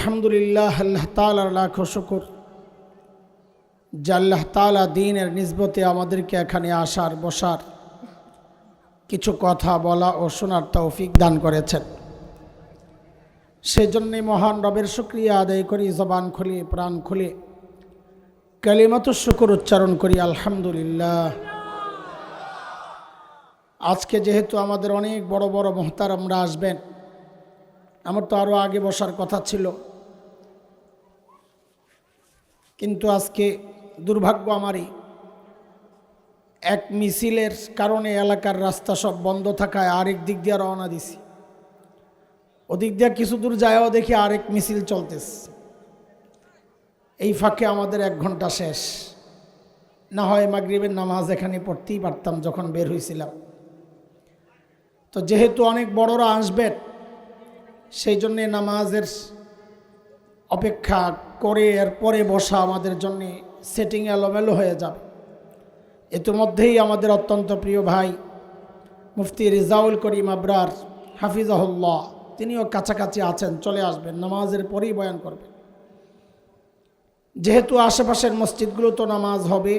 আলহামদুলিল্লাহ, আল্লাহ তাআলার লাখ শুকর যে আল্লাহ তাআলা দ্বীনের নিসবতে আমাদেরকে এখানে আসার বসার কিছু কথা বলা ও শোনার তৌফিক দান করেছেন। সেজন্য মহান রবের শুকরিয়া আদায় করি, জবান খুলে প্রাণ খুলে কালিমাতুশ শুকর উচ্চারণ করি আলহামদুলিল্লাহ। আজকে যেহেতু আমাদের অনেক বড় বড় মুহতারামরা আসবেন, আমার তো আরও আগে বসার কথা ছিল, কিন্তু আজকে দুর্ভাগ্য আমারই, এক মিছিলের কারণে এলাকার রাস্তা সব বন্ধ থাকায় আরেক দিক দিয়ে রওনা দিছি। ওদিক দিয়ে কিছু দূর যায়ও দেখি আরেক মিছিল চলতেছে। এই ফাঁকে আমাদের 1 ঘন্টা শেষ না হয় মাগরিবের নামাজ এখানে পড়তেই পারতাম যখন বের হয়েছিলাম। তো যেহেতু অনেক বড়রা আসবেন, সেই জন্যে নামাজের অপেক্ষা করে এরপরে বসা আমাদের জন্যে সেটিং এলোমেলো হয়ে যাবে। ইতিমধ্যেই আমাদের অত্যন্ত প্রিয় ভাই মুফতি রিজাউল করিম আবরার হাফিজাহুল্লাহ, তিনিও কাছাকাছি আছেন, চলে আসবেন, নামাজের পরেই বয়ান করবেন। যেহেতু আশেপাশের মসজিদগুলো তো নামাজ হবে,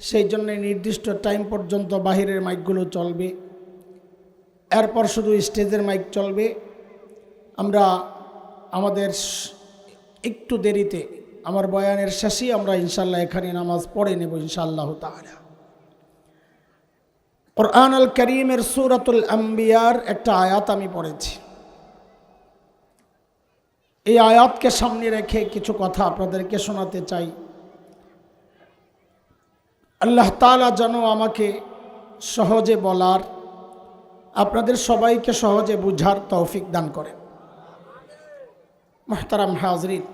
সেই জন্যে নির্দিষ্ট টাইম পর্যন্ত বাহিরের মাইকগুলো চলবে, এরপর শুধু স্টেজের মাইক চলবে। আমরা আমাদের একটু দেরিতে আমার বয়ানের শেষেই আমরা ইনশাল্লাহ এখানে নামাজ পড়ে নেব ইনশাআল্লাহ তাআলা। কুরআন আল কারীমের সূরাতুল আম্বিয়ার একটা আয়াত আমি পড়েছি। এই আয়াতকে সামনে রেখে কিছু কথা আপনাদেরকে শোনাতে চাই। আল্লাহ তাআলা যেন আমাকে সহজে বলার, আপনাদের সবাইকে সহজে বুঝার তৌফিক দান করেন। মুহতারাম হাজরিন,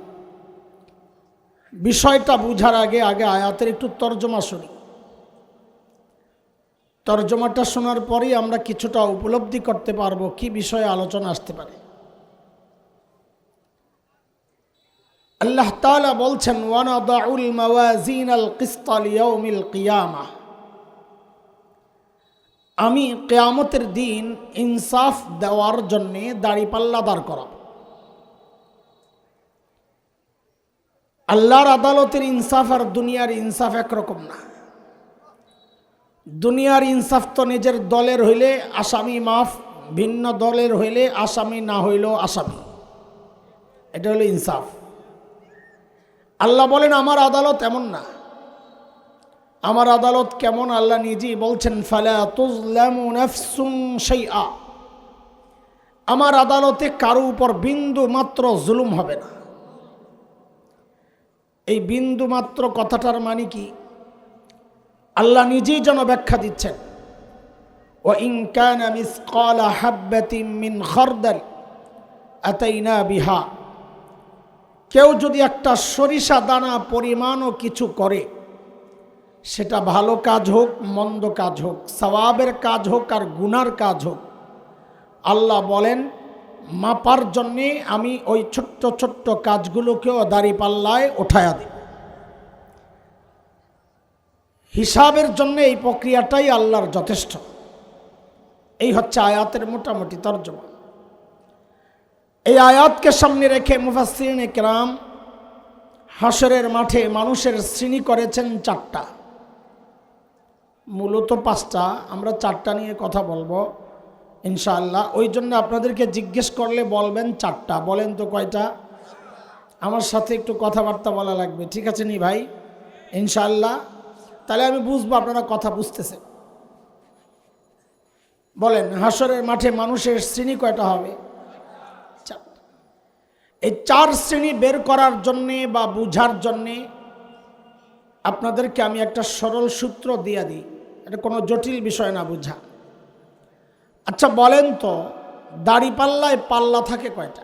বিষয়টা বুঝার আগে আয়াতের একটু তর্জমা শুনি। তর্জমাটা শোনার পরেই আমরা কিছুটা উপলব্ধি করতে পারবো কি বিষয়ে আলোচনা আসতে পারে। আল্লাহ তাআলা বলছেন, ওয়ানাদাউল মাওয়াজিনাল কিসতা লিয়াউমিল কিয়ামাহ, আমি কিয়ামতের দিন ইনসাফ দেওয়ার জন্যে দাড়িপাল্লা দাঁড় করাব। আল্লাহর আদালতের ইনসাফ আর দুনিয়ার ইনসাফ একরকম না। দুনিয়ার ইনসাফ তো নিজের দলের হইলে আসামি মাফ, ভিন্ন দলের হইলে আসামি না হইলেও আসামি, এটা হলো ইনসাফ। আল্লাহ বলেন আমার আদালত এমন না। আমার আদালত কেমন আল্লাহ নিজেই বলছেন, ফালা তুজলামু নাফসুন শাইআ, আমার আদালতে কারো উপর বিন্দু মাত্র জুলুম হবে না। এই বিন্দু মাত্র কথাটার মানে কি আল্লাহ নিজেই যেন ব্যাখ্যা দিচ্ছেন। ওয়া ইন কানা মিসকালা হাববাতিন মিন খারদাল আতাইনা বিহা, কেউ যদি একটা সরিষা দানা পরিমাণও কিছু করে, সেটা ভালো কাজ হোক মন্দ কাজ হোক, সওয়াবের কাজ হোক আর গুনার কাজ হোক, আল্লাহ বলেন মাপার জন্যে আমি ওই ছোট্ট ছোট্ট কাজগুলোকেও দাড়িপাল্লায় উঠায়া দিই। হিসাবের জন্য এই প্রক্রিয়াটাই আল্লাহর যথেষ্ট। এই হচ্ছে আয়াতের মোটামুটি তর্জমা। এই আয়াতকে সামনে রেখে মুফাসসিরিনে কেরাম হাশরের মাঠে মানুষের শ্রেণী করেছেন 4টা, মূলত 5টা, আমরা 4টা নিয়ে কথা বলবো ইনশাআল্লাহ। ওই জন্য আপনাদেরকে জিজ্ঞেস করলে বলবেন 4টা। বলেন তো কয়টা? আমার সাথে একটু কথাবার্তা বলা লাগবে, ঠিক আছে নি ভাই? ইনশাআল্লাহ, তাহলে আমি বুঝবো আপনারা কথা বুঝতেছেন। বলেন, হাশরের মাঠে মানুষের শ্রেণী কয়টা হবে? 4। এই 4 শ্রেণী বের করার জন্যে বা বুঝার জন্যে আপনাদেরকে আমি একটা সরল সূত্র দিয়ে দিই, এটা কোনো জটিল বিষয় না বুঝা। আচ্ছা বলেন তো, দাড়িপাল্লায় পাল্লা থাকে কয়টা?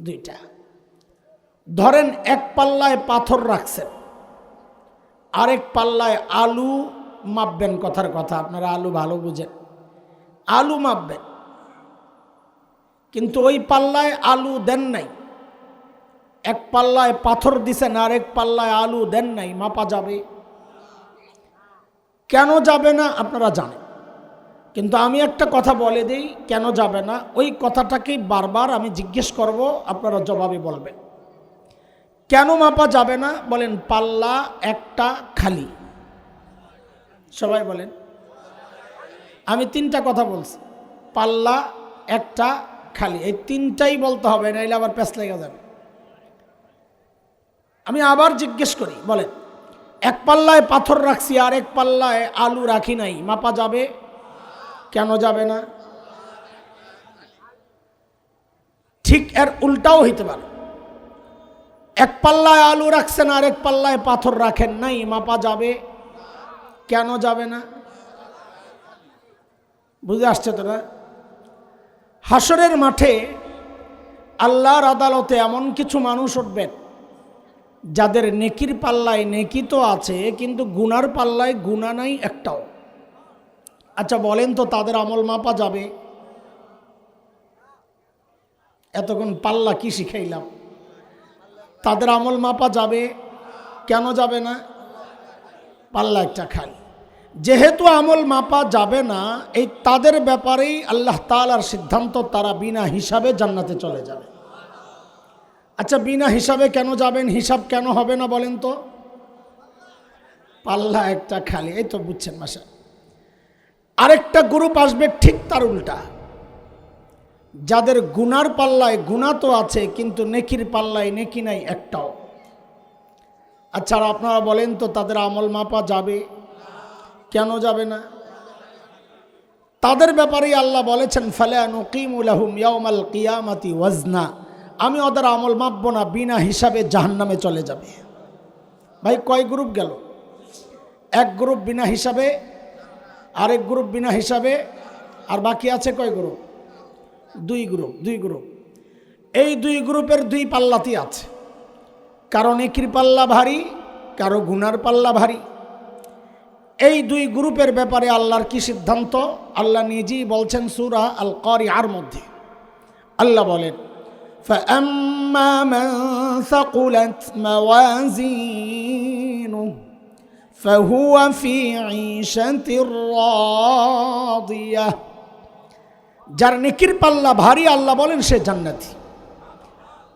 2টা। ধরেন এক পাল্লায় পাথর রাখছেন, আরেক পাল্লায় আলু মাপবেন। কথার কথা, আপনারা আলু ভালো বুঝেন, আলু মাপবেন, কিন্তু ওই পাল্লায় আলু দেন নাই। এক পাল্লায় পাথর দিছেন, আরেক পাল্লায় আলু দেন নাই, মাপা যাবে? কেন যাবে না আপনারা জানেন, কিন্তু আমি একটা কথা বলে দিই, কেন যাবে না ওই কথাটাকেই বারবার আমি জিজ্ঞেস করব, আপনারা জবাবে বলবেন। কেন মাপা যাবে না? বলেন পাল্লা একটা খালি। সবাই বলেন। আমি তিনটা কথা বলছি, পাল্লা একটা খালি, এই তিনটাই বলতে হবে, নাইলে আবার প্যাঁচ লেগে যাবে। আমি আবার জিজ্ঞেস করি, বলেন এক পাল্লায় পাথর রাখছি আর এক পাল্লায় আলু রাখি নাই, মাপা যাবে? কেন যাবে না? ঠিক এর উল্টাও হইতে পারে, এক পাল্লায় আলু রাখছেন আর এক পাল্লায় পাথর রাখেন নাই, মাপা যাবে? কেন যাবে না? বুঝে আসছে তো না? হাসরের মাঠে আল্লাহর আদালতে এমন কিছু মানুষ উঠবেন যাদের নেকির পাল্লায় নেকি তো আছে, কিন্তু গুনার পাল্লায় গুনাহ নাই একটাও। আচ্ছা বলেন তো, তাদের আমল মাপা যাবে? এতক্ষণ পাল্লা কি শিখাইলাম? তাদের আমল মাপা যাবে? কেন যাবে না? পাল্লা একটা খালি। যেহেতু আমল মাপা যাবে না, এই তাদের ব্যাপারেই আল্লাহ তাআলার সিদ্ধান্ত, তারা বিনা হিসাবে জান্নাতে চলে যাবে। আচ্ছা বিনা হিসাবে কেন যাবেন? হিসাব কেন হবে না বলেন তো? পাল্লা একটা খালি, এই তো বুঝছেন মাসা। আরেকটা গ্রুপ আসবে ঠিক তার উল্টা, যাদের গুনার পাল্লায় গুনাহ তো আছে কিন্তু নেকির পাল্লায় নেকি নাই একটাও। আচ্ছা আপনারা বলেন তো, তাদের আমল মাপা যাবে? কেন যাবে না? তাদের ব্যাপারেই আল্লাহ বলেছেন ফালা নুকিমু লাহুম ইয়াউমাল কিয়ামাতি ওয়াজনা, আমি ওদের আমল মাপবো না, বিনা হিসাবে জাহান্নামে চলে যাবে। ভাই কয় গ্রুপ গেল? এক গ্রুপ বিনা হিসাবে, আরেক গ্রুপ বিনা হিসাবে, আর বাকি আছে কয় গ্রুপ? দুই গ্রুপ। এই দুই গ্রুপের দুই পাল্লাতি আছে, কারো নেকির পাল্লা ভারী, কারো গুনার পাল্লা ভারী। এই দুই গ্রুপের ব্যাপারে আল্লাহর কি সিদ্ধান্ত? আল্লাহ নিজেই বলছেন সূরা আল কারিআর মধ্যে। আল্লাহ বলেন فأما من ثقلت موازينه فهو في عيشة راضية, যার নেকির পাল্লা ভারী আল্লাহ বলেন সে জান্নাতি।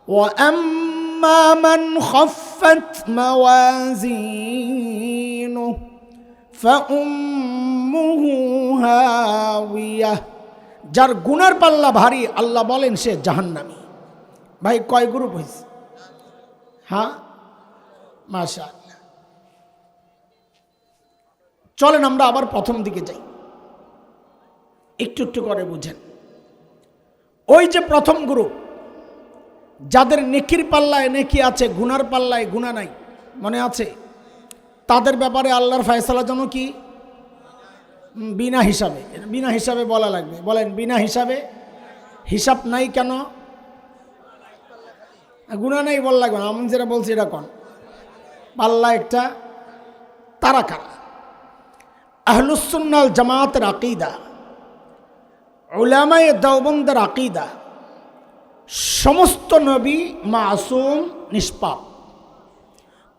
وأما من خفت موازينه فأمه هاوية, যার গুনার পাল্লা ভারী আল্লাহ বলেন সে জাহান্নামী। ভাই কয় গ্রুপ হয়েছে? হ্যাঁ মাশাআল্লাহ। চলেন আমরা আবার প্রথম দিকে যাই, একটু একটু করে বুঝেন। ওই যে প্রথম গ্রুপ, যাদের নেকির পাল্লায় নেকি আছে, গুনার পাল্লায় গুনাহ নাই, মনে আছে? তাদের ব্যাপারে আল্লাহর ফয়সালা যেন কি? বিনা হিসাবে। বিনা হিসাবে বলা লাগবে, বলেন বিনা হিসাবে। হিসাব নাই কেন? গুনাহ নাই বলা লাগবে না, আমি যেটা বলছি এটা কোন পাল্লা একটা। তারা কারা? আহলুস সুন্নাহ ওয়াল জামাতের আকীদা, উলামায়ে দেওবন্দের আকীদা, সমস্ত নবী মাসুম, নিষ্পাপ।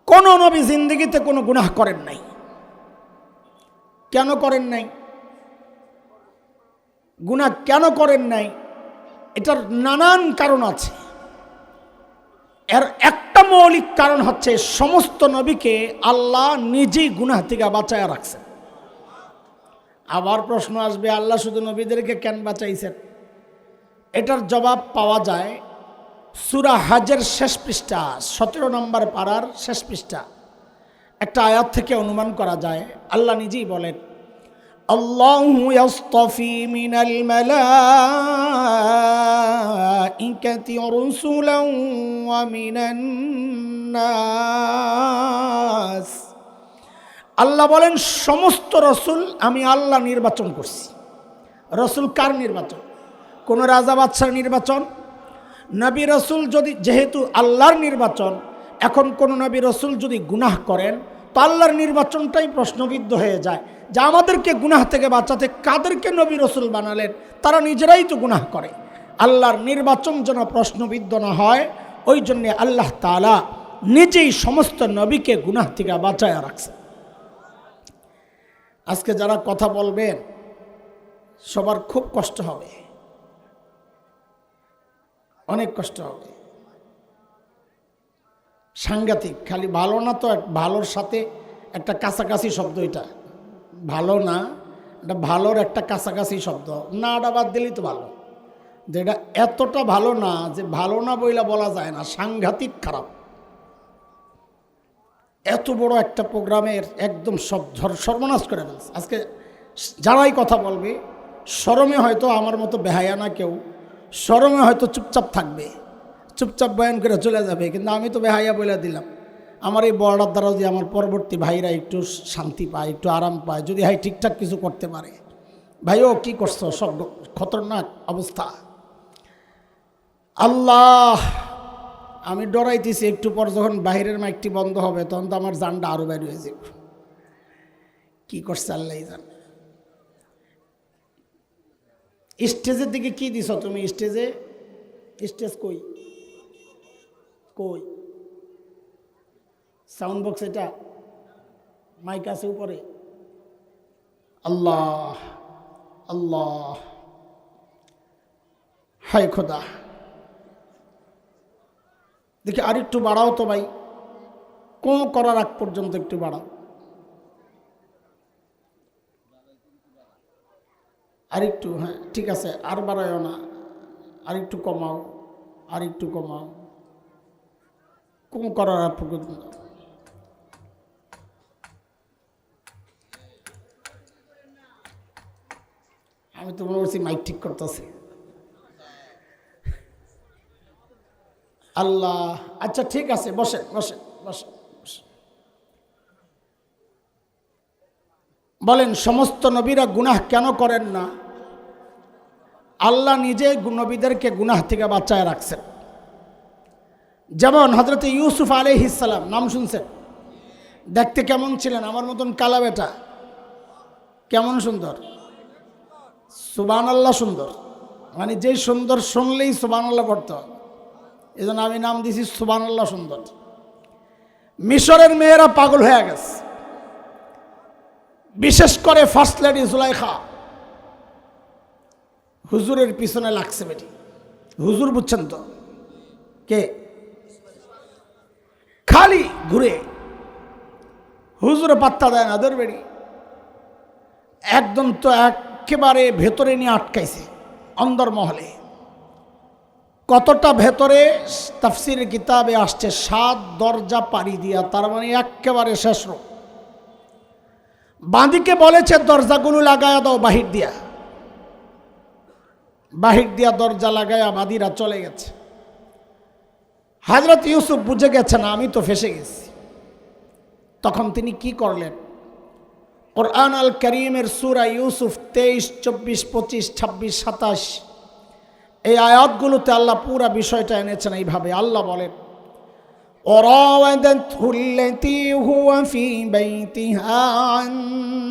কোন নবী জিন্দেগিতে কোনো গুনাহ করেন নাই। কেন করেন নাই? গুনাহ কেন করেন নাই? এটার নানান কারণ আছে। এর একটা মৌলিক কারণ হচ্ছে সমস্ত নবীকে আল্লাহ নিজেই গুনাহ থেকে বাঁচায় রাখছেন। আবার প্রশ্ন আসবে, আল্লাহ শুধু নবীদেরকে কেন বাঁচাইছেন? এটার জবাব পাওয়া যায় সূরা হজের শেষ পৃষ্ঠা, 17 নম্বর পারার শেষ পৃষ্ঠা, একটা আয়াত থেকে অনুমান করা যায়। আল্লাহ নিজেই বলেন আল্লাহু ইয়াসতাফি মিনাল মালাইকাতি রাসূলান ওয়া মিনান নাস। আল্লাহ বলেন সমস্ত রসুল আমি আল্লাহ নির্বাচন করছি। রসুল কার নির্বাচন? কোন রাজা বাদশার নির্বাচন? নবী রসুল যদি, যেহেতু আল্লাহর নির্বাচন, এখন কোন নবী রসুল যদি গুনাহ করেন তো আল্লাহর নির্বাচনটাই প্রশ্নবিদ্ধ হয়ে যায় যে আমাদেরকে গুনাহ থেকে বাঁচাতে কাদেরকে নবী রসুল বানালেন? তারা নিজেরাই তো গুনাহ করে। আল্লাহর নির্বাচন যেন প্রশ্নবিদ্ধ না হয়, ওই জন্যে আল্লাহ তাআলা নিজেই সমস্ত নবীকে গুনাহ থেকে বাঁচায় রাখছেন। আজকে যারা কথা বলবেন সবার খুব কষ্ট হবে, অনেক কষ্ট হবে, সাংঘাতিক। খালি ভালো না তো, ভালোর সাথে একটা কাছাকাছি শব্দ, এটা ভালো না, এটা ভালোর একটা কাছাকাছি শব্দ, না এটা বাদ দিলেই তো ভালো, যে এটা এতটা ভালো না যে ভালো না বইলা বলা যায় না, সাংঘাতিক খারাপ। এত বড় একটা প্রোগ্রামের একদম সব সর্বনাশ করে ফেলছে। আজকে যারাই কথা বলবে শরমে হয়তো আমার মতো বেহায়া না কেউ, শরমে হয়তো চুপচাপ থাকবে, চুপচাপ বয়ান করে চলে যাবে, কিন্তু আমি তো বেহায়া বলে দিলাম। আমার এই বড়ার দ্বারা যদি আমার পরবর্তী ভাইরা একটু শান্তি পায়, একটু আরাম পায়, যদি ভাই ঠিকঠাক কিছু করতে পারে, ভাইও কি করছো, সব খতরনাক অবস্থা। আল্লাহ, আমি ডরাইতেছি একটু পর যখন বাইরের মাইকটি বন্ধ হবে তখন তো আমার জানটা আরো বাইরে হয়ে যাবে। কি করছে আল্লাহ জান। স্টেজের দিকে কি দিছ তুমি? স্টেজে, স্টেজ কই কই? সাউন্ড বক্স, এটা মাইক আছে উপরে। আল্লাহ আল্লাহ, হায় খোদা, দেখি আর একটু বাড়াও তো ভাই, কোন করার আগ পর্যন্ত একটু বাড়াও, আর একটু, হ্যাঁ ঠিক আছে, আর বাড়ায়ও না, আর একটু কমাও, আর একটু কমাও, কোন করার আগ পর্যন্ত। আমি তো মনে করছি মাইক ঠিক করতেছি। আল্লাহ, আচ্ছা ঠিক আছে, বসেন বসেন বসেন। বলেন, সমস্ত নবীরা গুনাহ কেন করেন না? আল্লাহ নিজে নবীদেরকে গুনাহ থেকে বাঁচায় রাখছেন। যেমন হযরত ইউসুফ আলাইহিস সালাম, নাম শুনছেন? দেখতে কেমন ছিলেন? আমার মতন কালা বেটা, কেমন সুন্দর, সুবহানাল্লাহ সুন্দর, মানে যে সুন্দর শুনলেই সুবহানাল্লাহ পড়তে হয়, এই জন্য আমি নাম দিছি সুবহানাল্লাহ সুন্দর। মিশরের মেয়েরা পাগল হয়ে গেছে, বিশেষ করে ফার্স্ট লেডি জুলাইখা হুজুরের পিছনে লাগছে বেটি। হুজুর বুঝছেন তো কে? খালি ঘুরে, হুজুরে পাত্তা দেয় না, ওদের বেড়ি একদম তো একেবারে ভেতরে নিয়ে আটকাইছে অন্দরমহলে। কতটা ভেতরে তাফসীরের কিতাবে আসছে 7 দরজা পাড়ি দিয়া, তার মানে একেবারে শেষ রূপ। বাঁদিকে বলেছে দরজাগুলো লাগায়া দাও বাহির দিয়া, বাহির দিয়া দরজা লাগায়া বাদীরা চলে গেছে। হযরত ইউসুফ বুঝে গেছেন আমি তো ফেসে গেছি। তখন তিনি কি করলেন? কোরআন আল কারীমের সূরা ইউসুফ 23, 24, 25, 26, 27 এই আয়াতগুলোতে আল্লাহ পুরা বিষয়টা এনেছেন এইভাবে। আল্লাহ বলেন, وراودته التي هو في بيتها عن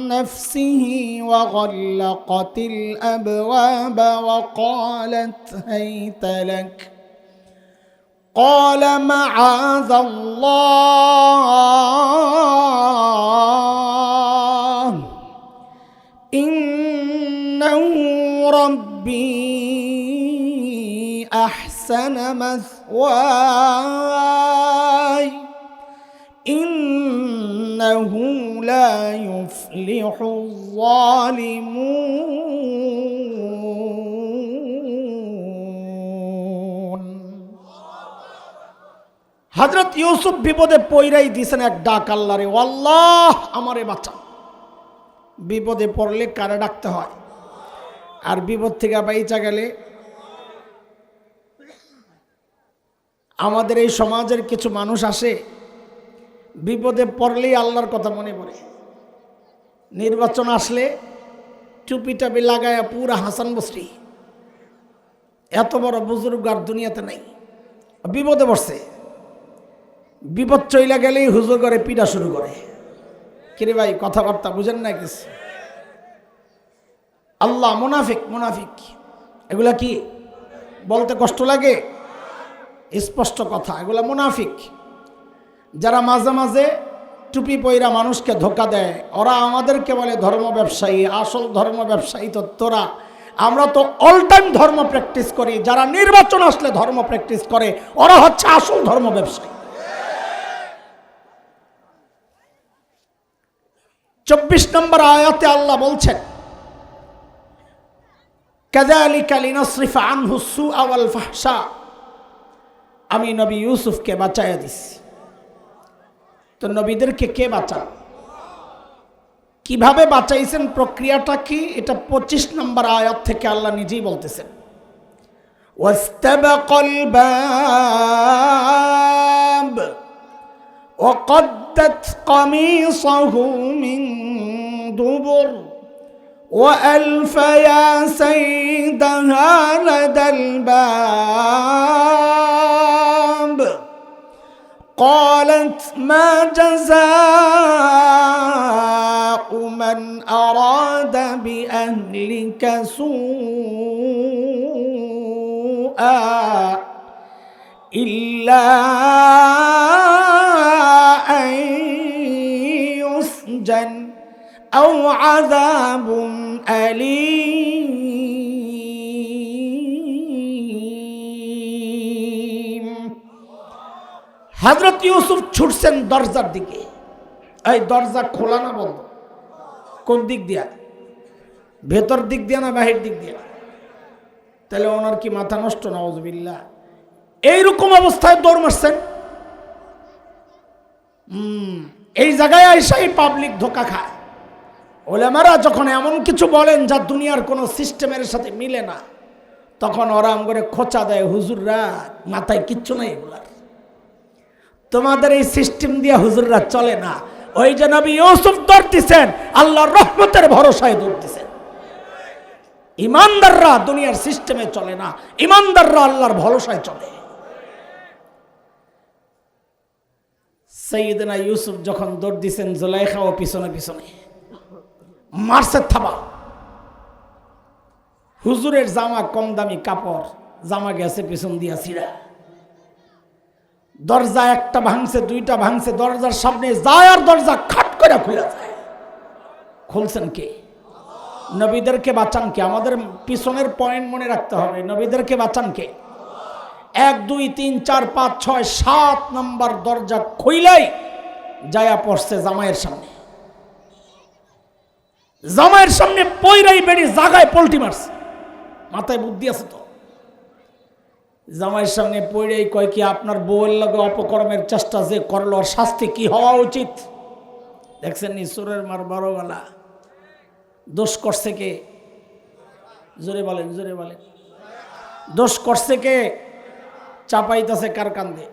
نفسه وغلقت الأبواب وقالت هيت لك قال معاذ الله إنه ربي أحسن مثواي إنه لا يفلح الظالمون। হযরত ইউসুফ বিপদে পইরাই দিয়েছেন এক ডাক আল্লাহরে, আল্লাহ আমারে বাঁচা। বিপদে পড়লে কারে ডাকতে হয়? আর বিপদ থেকে বাইচা গেলে আমাদের এই সমাজের কিছু মানুষ আসে বিপদে পড়লেই আল্লাহর কথা মনে পড়ে। নির্বাচন আসলে টুপি টাপি লাগায়া পুরা হাসান বসরি, এত বড় বুজুর্গ আর দুনিয়াতে নাই। বিপদে পড়ছে, বিপদ চইলা গেলেই হুজুর করে পিটা শুরু করে। কিরে ভাই, কথাবার্তা বুঝেন না কিছু? আল্লাহ, মুনাফিক মুনাফিক, এগুলা কি বলতে কষ্ট লাগে? স্পষ্ট কথা, এগুলা মুনাফিক। যারা মাঝে মাঝে টুপি পয়রা মানুষকে ধোকা দেয়, ওরা আমাদেরকে বলে ধর্ম ব্যবসায়ী। আসল ধর্ম ব্যবসায়ী তো তোরা। আমরা তো অল টাইম ধর্ম প্র্যাকটিস করি, যারা নির্বাচন আসলে ধর্ম প্র্যাকটিস করে ওরা হচ্ছে আসল ধর্ম ব্যবসায়ী। 24 নম্বর আয়াতে আল্লাহ বলছেন, কাযালিকা লিনাসরিফা আনহু সুআ ওয়াল ফাহশা, আমি নবী ইউসুফকে বাঁচাইয়া দিছি। তো নবীদেরকে কে বাঁচান, কিভাবে বাঁচাইছেন, প্রক্রিয়াটা কি, এটা 25 নম্বর আয়াত থেকে আল্লাহ নিজেই বলতেছেন। ওয়াস্তাবাকাল বাব ওয়াকাদ্দাত কামিসাহু মিন দুবুর وألف يا سيدها لدى الباب قالت ما جزاء من أراد بأهلك سوءا إلا أن يسجن أو عذاب أليم। হযরত ইউসুফ ছুটছেন দরজার দিকে। এই দরজা খোলা না বন্ধ? কোন দিক দিয়া? ভেতর দিক দিয়া না বাহির দিক দিয়া? তাহলে ওনার কি মাথা নষ্ট? নাউযুবিল্লাহ। এইরকম অবস্থায় দৌড় মারছেন। এই জায়গায় আইসাই পাবলিক ধোকা খায়। ওলামারা যখন এমন কিছু বলেন যা দুনিয়ার কোনো সিস্টেমের সাথে মিলে না, তখন ওরা আম করে খোঁচা দেয়, হুজুররা মাথায় কিচ্ছু নাই, এগুলার তোমাদের এই সিস্টেম দিয়ে হুজুররা চলে না। ওই যে নবী ইউসুফ দৌড় দিছেন আল্লাহর রহমতের ভরসায় দৌড় দিছেন। ইমানদাররা দুনিয়ার সিস্টেমে চলে না, ইমানদাররা আল্লাহর ভরসায় চলে। সাইয়েদনা ইউসুফ যখন দৌড় দিছেন, জুলাইখা ও পিছনে পিছনে মারছে থাবা। হুজুরের জামা কম দামি কাপড়, জামা গেছে পিছন দিয়া ছিঁড়া। দরজা একটা ভাঙছে, দুইটা ভাঙছে, দরজার সামনে যায় আর দরজা খাট করে খুলে যায়। খুলছেন কে? নবীদেরকে বাঁচান কে? আমাদের পিছনের পয়েন্ট মনে রাখতে হবে, নবীদেরকে বাঁচান কে? 1 2 3 4 5 6 7 নম্বর দরজা খুইলাই যায়া পড়ছে জামাইয়ের সামনে। জামাইয়ের সামনে পয়রাই বেড়ি জাগায় পল্টি মারছে। মাথায় বুদ্ধি আছে তো? জামাইয়ের সামনে পয়রাই কয় কি, আপনার বউয়ের লগে অপকর্মের চেষ্টা যে করলো আর শাস্তি কি হওয়া উচিত? দেখছেন নি সুরের মার বড় গলা। দোষ করছে কে? জোরে বলেন, জোরে বলেন। দোষ করছে কে? চাপাইতেছে কার কান্দে?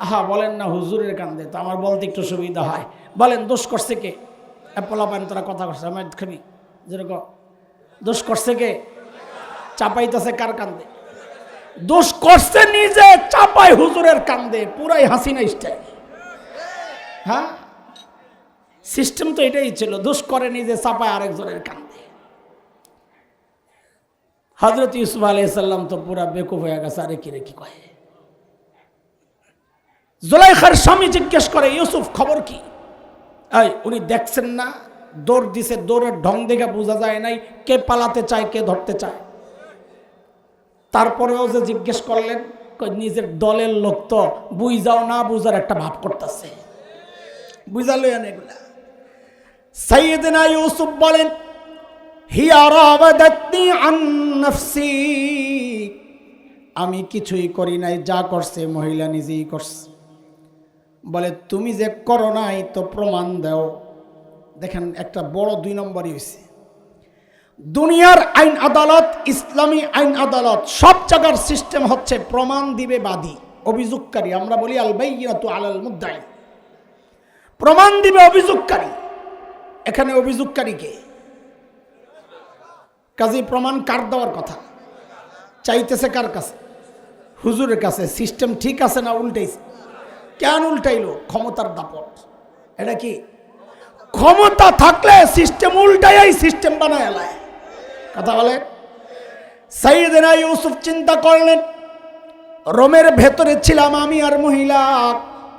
আহা বলেন না, হুজুরের কান্দে। তো আমার বলতে একটু সুবিধা হয়। বলেন দোষ করছে কে? পোলাপান তোরা কথা করছে আমার খাবি, যেরকম দোষ করছে কে? চাপাইতেছে কার কান্দে? দোষ করছে নিজে, চাপাই হুজুরের কান্দে। পুরাই হাসিনা স্টাইল। হ্যাঁ, সিস্টেম তো এটাই ছিল, দোষ করে নিজে, চাপায় আরেকজনের কান্দে। হযরত ইউসুফ আলাইহিস সালাম তো পুরা বেকুব হয়ে গেছে। আরে কি রে কি কয়? জুলাইখার স্বামী জিজ্ঞেস করে, ইউসুফ খবর কি? উনি দেখছেন না দৌড় দিছে, দৌড়ের ঢং দেখে বোঝা যায় নাই কে পালাতে চায় কে ধরতে চায়। তারপরেও যে জিজ্ঞেস করলেন, নিজের দলের লোক তো বুঝাও না বুঝার একটা ভাব করতেছে। বুঝালো এগুলা। সাইয়েদনা ইউসুফ বলেন, হিয়া রাওয়াদাতনি আন নাফসি, আমি কিছুই করি নাই, যা করছে মহিলা নিজেই করছে। বলে তুমি যে করো নাই তো প্রমাণ দাও। দেখেন একটা বড় 2 নম্বরই হয়েছে। দুনিয়ার আইন আদালত, ইসলামী আইন আদালত, সব জায়গার সিস্টেম হচ্ছে প্রমাণ দিবে বাদী, অভিযোগকারী। আমরা বলি আল বাইয়িনাতু আলাল মুদ্দাই, প্রমাণ দিবে অভিযোগকারী। এখানে অভিযোগকারী কে? কাজী প্রমাণ কার দেওয়ার কথা? চাইতেছে কার কাছে? হুজুরের কাছে। সিস্টেম ঠিক আছে না উল্টাইছে? কেন উল্টাইলো? ক্ষমতার দাপট। এটা কি? ক্ষমতা থাকলে সিস্টেম উল্টাই সিস্টেম বানায় এলায়। কথা বলে। সাইয়েদনা ইউসুফ চিন্তা করলেন, রোমের ভেতরে ছিলাম আমি আর মহিলা,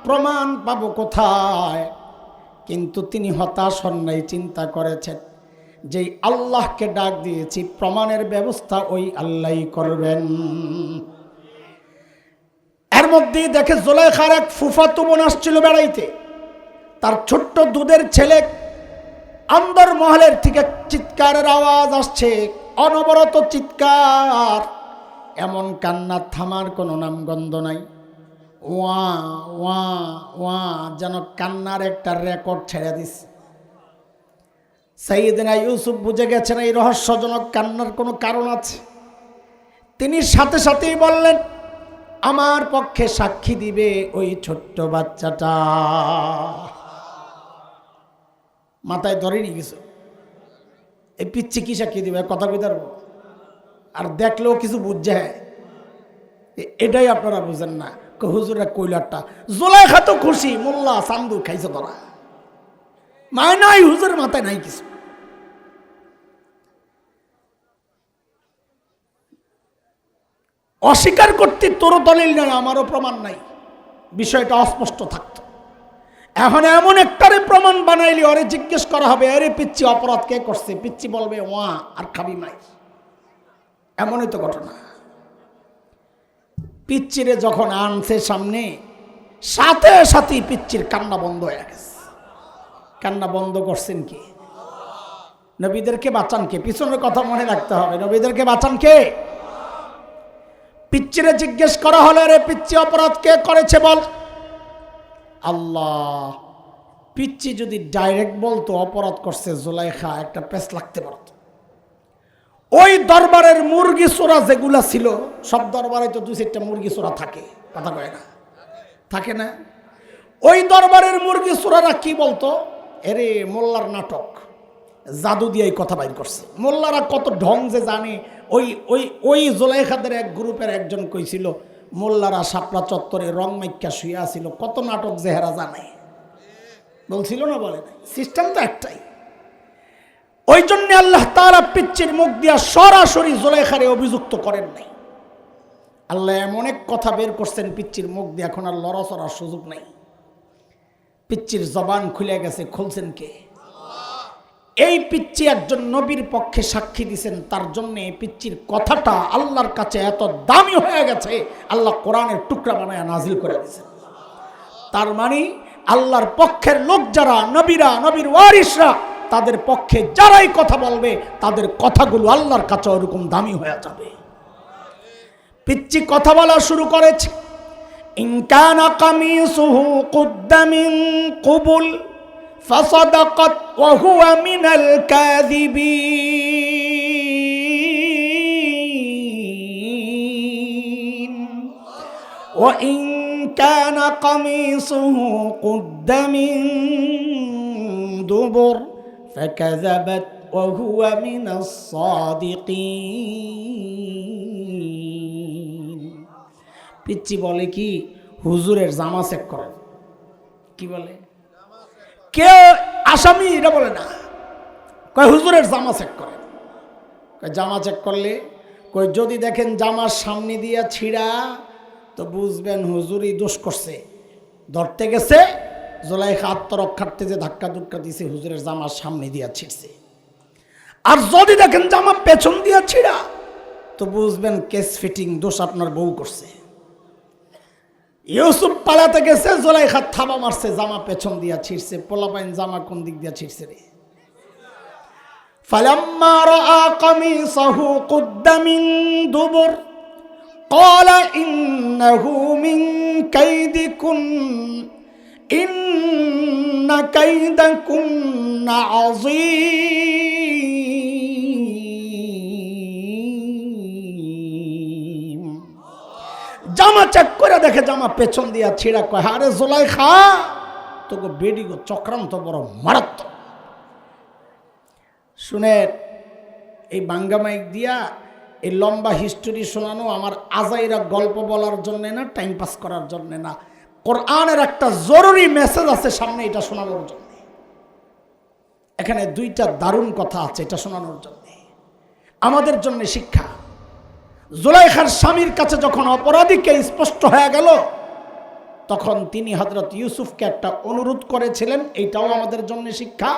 প্রমাণ পাবো কোথায়? কিন্তু তিনি হতাশ হন নাই, চিন্তা করেছেন যেই আল্লাহকে ডাক দিয়েছি প্রমাণের ব্যবস্থা ওই আল্লাহই করবেন। এর মধ্যেই দেখে জুলাইখার এক ফুফাতো বোন আসছিল বেড়াইতে, তার ছোট্ট দুধের ছেলে আন্দর মহলের থেকে চিৎকারের আওয়াজ আসছে, অনবরত চিৎকার, এমন কান্না থামার কোনো নামগন্ধ নাই। ওয়া ওয়া ওয়া যেন কান্নার একটা রেকর্ড ছেড়ে দিছে। সাইয়েদনা ইউসুফ বুঝে গেছেন এই রহস্যজনক কান্নার কোনো কারণ আছে। তিনি সাথে সাথেই বললেন, আমার পক্ষে সাক্ষী দিবে ওই ছোট্ট বাচ্চাটা। মাথায় ধরে নিয়ে গেছে, এই পিচ্ছি কি সাক্ষী দিবে, কথা কইতে পারবো? আর দেখলেও কিছু বুঝছে, এটাই আপনারা বুঝেন না। হুজুরের কইলারটা জুলাইখা তো খুশি, মোল্লা চান্দু খাইছে ধরা, মায় নাই, হুজুরের মাথায় নাই কিছু। অস্বীকার করতে তোরও দলিল নাই, আমারও প্রমাণ নাই, বিষয়টা অস্পষ্ট থাকতো। এখন এমন একটারে প্রমাণ বানাইলি ওরে জিজ্ঞেস করা হবে, আরে পিচ্ছি অপরাধ কে করছে? পিচ্ছি বলবে ওয়া, আর খাবি মাই। এমনই তো ঘটনা। পিচ্চিরে যখন আনছে সামনে, সাথে সাথে পিচ্চির কান্না বন্ধ হয়ে গেছে। কান্না বন্ধ করছেন কি? নবীদেরকে বাঁচান কে? পিছনের কথা মনে রাখতে হবে, নবীদেরকে বাঁচান কে? পিচ্চিরে জিজ্ঞেস করা হলে, রে পিচ্চি অপরাধ কে করেছে বল। আল্লাহ। পিচ্চি যদি ডাইরেক্ট বলতো অপরাধ করছে জুলাইখা, একটা পেস লাগতে পারত। ওই দরবারের মুরগি চোরা যেগুলা ছিল, সব দরবারে তো 2-4টা মুরগি চোরা থাকে, কথা কয় না? থাকে না? ওই দরবারের মুরগি চোরারা কি বলতো, এরে মোল্লার নাটক, জাদু দিয়ে কথা বাইর করছে। মোল্লারা কত ঢং যে জানে। ওই ওই ওই জুলাইখাদের এক গ্রুপের একজন কইছিল, মোল্লারা শাপলা চত্বরে রং মাইক্কা শুয়ে আছিল, কত নাটক জেহেরা জানে। বলছিল না, বলে নাই? সিস্টেম তো একটাই। ওই জন্য আল্লাহ তাআলা পিচ্চির মুখ দিয়া সরাসরি জুলাইখারে অভিযুক্ত করেন নাই। আল্লাহ এমন এক কথা বের করছেন পিচ্চির মুখ দিয়ে, এখন আর লড়াচড়ার সুযোগ নাই। পিচ্চির জবান খুলে গেছে, খুলছেন কে? এই পিচ্চি একজন নবীর পক্ষে সাক্ষী দিছেন, তার জন্য এই পিচ্চির কথাটা আল্লাহর কাছে এত দামি হয়ে গেছে, আল্লাহ কোরআনের টুকরা বানায় নাজিল করে দিয়েছেন। তার মানে আল্লাহর পক্ষের লোক যারা, নবীরা, নবীর ওয়ারিসরা, তাদের পক্ষে যারাই কথা বলবে, তাদের কথাগুলো আল্লাহর কাছে ওরকম দামি হয়ে যাবে। পিচ্চি কথা বলা শুরু করেছে, ইন কানা কামিসুহু কুদ্দা মিন কুবুল فصدقت وهو من الكاذبين وإن كان قميصه قد من دبر فكذبت وهو من الصادقين। পিচ্চি বলে কি, হুজুরের জামা চেক করেন। কি বলে? কে আসামি এটা বলে না, কয় হুজুরের জামা চেক করেন। কয় জামা চেক করলে, কয় যদি দেখেন জামার সামনে দিয়া ছিঁড়া, তো বুঝবেন হুজুরই দোষ করছে, ধরতে গেছে জুলাইখা আত্মরক্ষার্থে যে ধাক্কা ধুক্কা দিছে, হুজুরের জামার সামনে দিয়া ছিঁড়ছে। আর যদি দেখেন জামা পেছন দিয়া ছিঁড়া, তো বুঝবেন কেস ফিটিং, দোষ আপনার বউ করছে। ইউসুফ পালাতে গেছে, জুলাইখা থাবা মারছে, জামা পেছন দিয়া ছিঁড়ছে। পোলাপাইন জামা কোন দিক দিয়া ছিঁড়ছে রে? ফালাম্মা রাআ কামিসাহু কুদ্দা মিন দুবুর ক্বালা ইন্নাহু মিন কাইদিকুন ইন্না কাইদাকুন্না আযীম। জামা চেক করে দেখে জামা পেছন দিয়া ছিঁড়া। কয়, আরে জুলাইখা, তোকে বেডি গো চক্রান্ত বড় মারাত্মক। শুনে এই বাঙ্গা মাইক দিয়া এই লম্বা হিস্টোরি শোনানো আমার আজাইরা গল্প বলার জন্যে না, টাইম পাস করার জন্যে না, কোরআনের একটা জরুরি মেসেজ আছে সামনে, এটা শোনানোর জন্য। এখানে 2টা দারুণ কথা আছে, এটা শোনানোর জন্য, আমাদের জন্য শিক্ষা। জুলাইখার স্বামীর কাছে যখন অপরাধীকে স্পষ্ট হয়ে গেল, তখন তিনি হযরত ইউসুফকে একটা অনুরোধ করেছিলেন, এইটাও আমাদের জন্য শিক্ষা।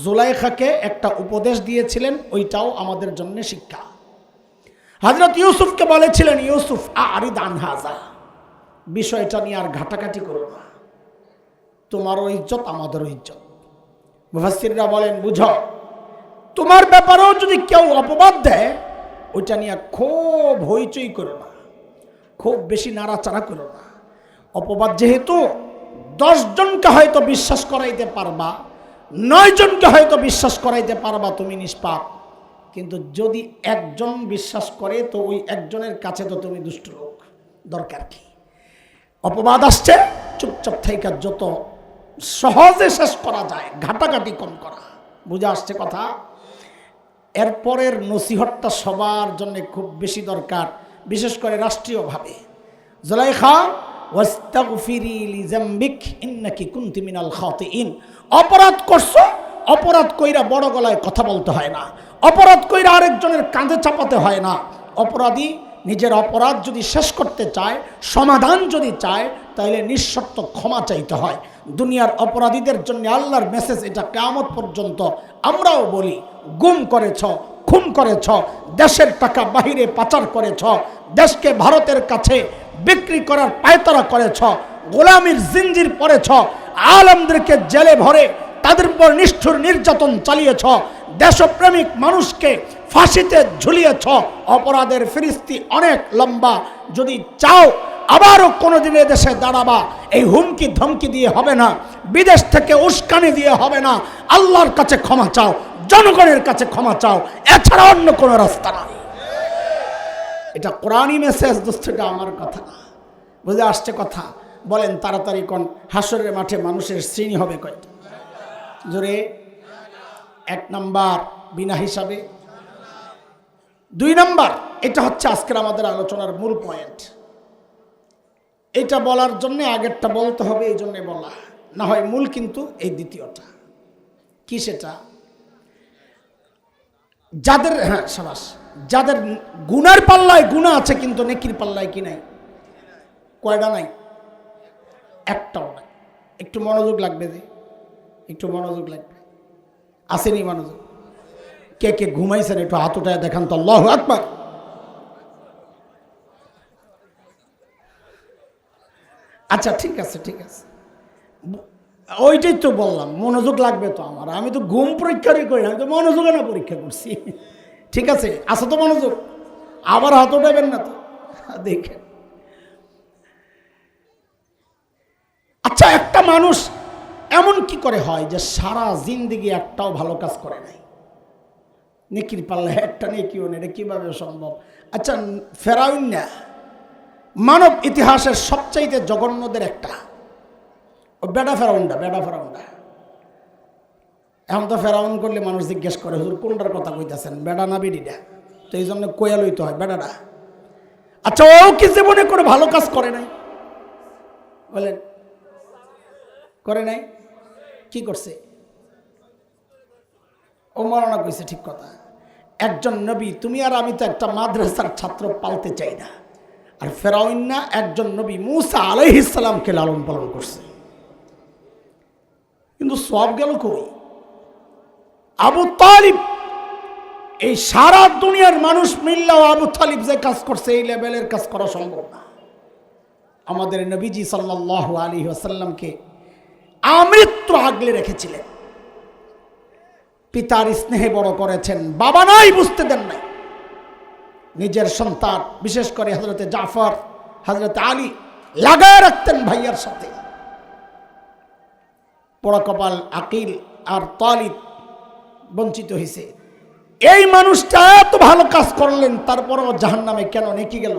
জুলাইখাকে একটা উপদেশ দিয়েছিলেন, ওইটাও আমাদের জন্য শিক্ষা। হযরত ইউসুফকে বলেছিলেন, ইউসুফ আরিদ আন হাযা, বিষয়টা নিয়ে আর ঘাটাঘাটি করো না, তোমারও ইজ্জত আমাদেরও ইজ্জত। মুফাসসিররা বলেন, বুঝো, তোমার ব্যাপারেও যদি কেউ অপবাদ দেয়, ওইটা নিয়ে খুব হইচই করো না, খুব বেশি নাড়াচাড়া করো না। অপবাদ যেহেতু 10 জনকে হয়তো বিশ্বাস করাইতে পারবা, 9 জনকে হয়তো বিশ্বাস করাইতে পারবা তুমি নিষ্পাপ, কিন্তু যদি একজন বিশ্বাস করে তো ওই একজনের কাছে তো তুমি দুষ্ট লোক। দরকার কি? অপবাদ আসছে, চুপচাপ থেকে যত সহজে শেষ করা যায়, ঘাটাঘাটি কম করা। বুঝে আসছে কথা? এরপরের নসিহতটা সবার জন্য খুব বেশি দরকার, বিশেষ করে রাষ্ট্রীয়ভাবে। জুলাইখা, ওয়াস্তাগফিরি লিযামবিক ইন্নাকি কুনতি মিনাল খাতিইন। অপরাধ করছো, অপরাধ কইরা বড় গলায় কথা বলতে হয় না, অপরাধ কইরা আরেকজনের কাঁধে চাপাতে হয় না। অপরাধী নিজের অপরাধ যদি শেষ করতে চায়, সমাধান যদি চায়, তাহলে নিঃশর্ত ক্ষমা চাইতে হয়। দুনিয়ার অপরাধীদের জন্য আল্লাহর মেসেজ এটা, কিয়ামত পর্যন্ত আমরাও বলি, গুম করেছ, খুন করেছ, দেশের টাকা বাহিরে পাচার করেছ, দেশকে ভারতের কাছে বিক্রি করার পায়তারা করেছ, গোলামির জিঞ্জির পরেছ, আলেমদেরকে জেলে ভরে তাদের উপর নিষ্ঠুর নির্যাতন চালিয়েছ, দেশপ্রেমিক মানুষকে ফাঁসিতে ঝুলিয়েছ। অপরাধের ফিরিস্তি অনেক লম্বা। যদি চাও আবারও কোনোদিন দেশে দাঁড়াবা, এই হুমকি ধমকি দিয়ে হবে না, বিদেশ থেকে উস্কানি দিয়ে হবে না। আল্লাহর কাছে ক্ষমা চাও, জনগণের কাছে ক্ষমা চাও, এছাড়া অন্য কোনো রাস্তা নাই। এটা কোরআনই মেসেজ দোস্ত, এটা আমার কথা না। বুঝে আসছে কথা? বলেন তাড়াতাড়ি কোন, হাসরের মাঠে মানুষের শ্রেণী হবে কয়টা? জোরে। 1 নাম্বার বিনা হিসাবে। 2 নাম্বার, এটা হচ্ছে আজকের আমাদের আলোচনার মূল পয়েন্ট। এটা বলার জন্য আগেরটা বলতে হবে, এই জন্য বলা, না হয় মূল কিন্তু এই দ্বিতীয়টা। কি সেটা? যাদের, হ্যাঁ সাবাস, যাদের গুনার পাল্লায় গুনাহ আছে কিন্তু নেকির পাল্লায় কি নাই? কয়টা নাই? একটাও নাই। একটু মনোযোগ লাগবে, যে একটু মনোযোগ লাগবে। আসেনি মনোযোগ? কে কে ঘুমাইছেন একটু হাত উঠায় দেখান তো, আল্লাহু আকবার। আচ্ছা ঠিক আছে, ঠিক আছে, ওইটাই তো বললাম, মনোযোগ লাগবে তো আমার। আমি তো ঘুম পরীক্ষারই করি না, আমি তো মনোযোগে না পরীক্ষা করছি। ঠিক আছে, আসো তো মনোযোগ, আবার হাত উঠাবেন না তো, দেখেন। আচ্ছা, একটা মানুষ এমন কি করে হয় যে সারা জিন্দেগি একটাও ভালো কাজ করে নাই, নেকির পাল্লা একটা নেকিও নেই? এটা কিভাবে সম্ভব? আচ্ছা, ফেরাউন না, মানব ইতিহাসের সবচাইতে জঘন্যদের একটা, ও বেডা ফেরাউনটা, বেডা ফেরাউনটা। এখন তো ফেরাউন করলে মানুষ জিজ্ঞেস করে, হুজুর কোনটার কথা কইতেছেন, বেডা না বেডিটা? তো এই জন্য কোয়া লইতে হয় বেডাটা। আচ্ছা, ও কি জীবনে করে ভালো কাজ করে নাই? বলেন, করে নাই? কি করছে? ও মরনা কইছে, ঠিক কথা। একজন নবী, তুমি আর আমি তো একটা মাদ্রাসার ছাত্র পালতে চাই না, আর ফেরাউন না একজন নবী মুসা আলাইহিস সালামকে লালন পালন করছে, কিন্তু সব গেল কই? আবু তালিব, এই সারা দুনিয়ার মানুষ মিল্লাও আবু তালিব যে কাজ করছে, এই লেভেলের কাজ করা সম্ভব না। আমাদের নবীজি সাল্লাল্লাহু আলাইহি ওয়াসাল্লামকে আমৃত্যু আগলে রেখেছিলেন, পিতার স্নেহে বড় করেছেন, বাবা নাই বুঝতে দেন নাই। নিজের সন্তান, বিশেষ করে হযরতে জাফর, হযরতে আলী লাগায় রাখতেন ভাইয়ার সাথে। পোড়া কপাল আকিল আর তালিব বঞ্চিত হয়েছে। এই মানুষটা এত ভালো কাজ করলেন, তারপরও জাহান্নামে কেন? নেকি গেল?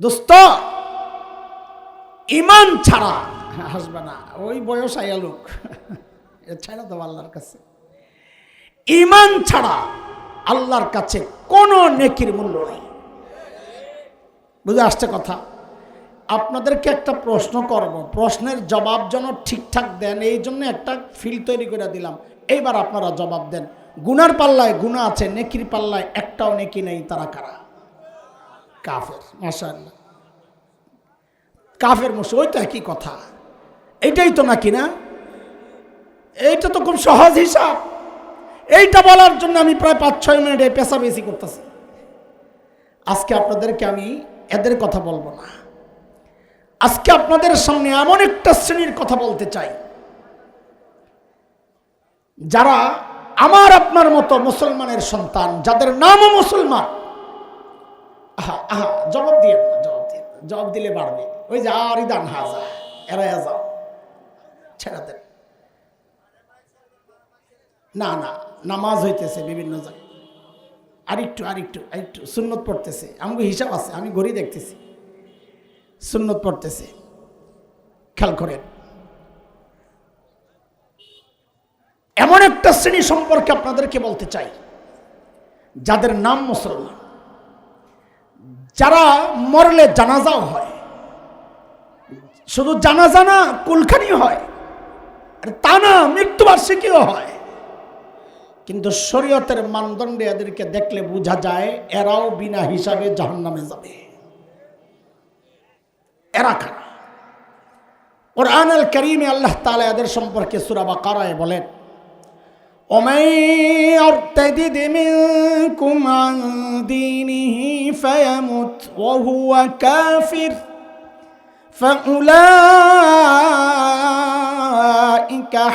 দোস্ত, ইমান ছাড়া, হাসবে না, ওই বয়স আয়া লোক ছাড়া তো আল্লাহর কাছে, ইমান ছাড়া আল্লাহর কাছে কোনো নেকির মূল্য নেই। বুঝে আসছে কথা? আপনাদেরকে একটা প্রশ্ন করব, প্রশ্নের জবাব যেন ঠিকঠাক দেন, এই জন্য একটা ফিল তৈরি করে দিলাম। এইবার আপনারা জবাব দেন, গুনার পাল্লায় গুনাহ আছে, নেকির পাল্লায় একটাও নেকি নেই, তারা কারা? কাফের। মাশাআল্লাহ, কাফের মুশরিক, ওই তো একই কথা। এইটাই তো নাকি না? এইটা তো খুব সহজ হিসাব। এইটা বলার জন্য আমি প্রায় 5-6 মিনিট এই পেশাবেশি করতেছি। আজকে আপনাদেরকে আমি এদের কথা বলবো না। আজকে আপনাদের সামনে এমন একটা শ্রেণীর কথা বলতে চাই, যারা আমার আপনার মতো মুসলমানের সন্তান, যাদের নামও মুসলমান। জবাব দিয়ে না, জবাব দিলে বাড়বে। ওই যে আরিদান হাজা, এরাইয়া যাও, ছেড়া দেন। না না, নামাজ হইতেছে বিভিন্ন জায়গায়, আরেকটু সুন্নত পড়তেছে। আমাকে হিসাব আছে, আমি ঘড়ি দেখতেছি, সুন্নত পড়তেছে। খেয়াল করেন, এমন একটা শ্রেণী সম্পর্কে আপনাদেরকে বলতে চাই, যাদের নাম মুসলমান, যারা মরলে জানাজাও হয়, শুধু জানাজা না কুলখানি হয়, আর তা না মৃত্যুবার্ষিকীও হয়। কিন্তু শরীয়তের মানদণ্ডে এদেরকে দেখলে বোঝা যায় এরাও বিনা হিসাবে জাহান্নামে যাবে। এরা কারা? কুরআন আল কারীমে আল্লাহ তাআলা এদের সম্পর্কে সূরা বাকারায় বলেন, ومن يرتد منكم عن دينه فيمت وهو كافر فأولئك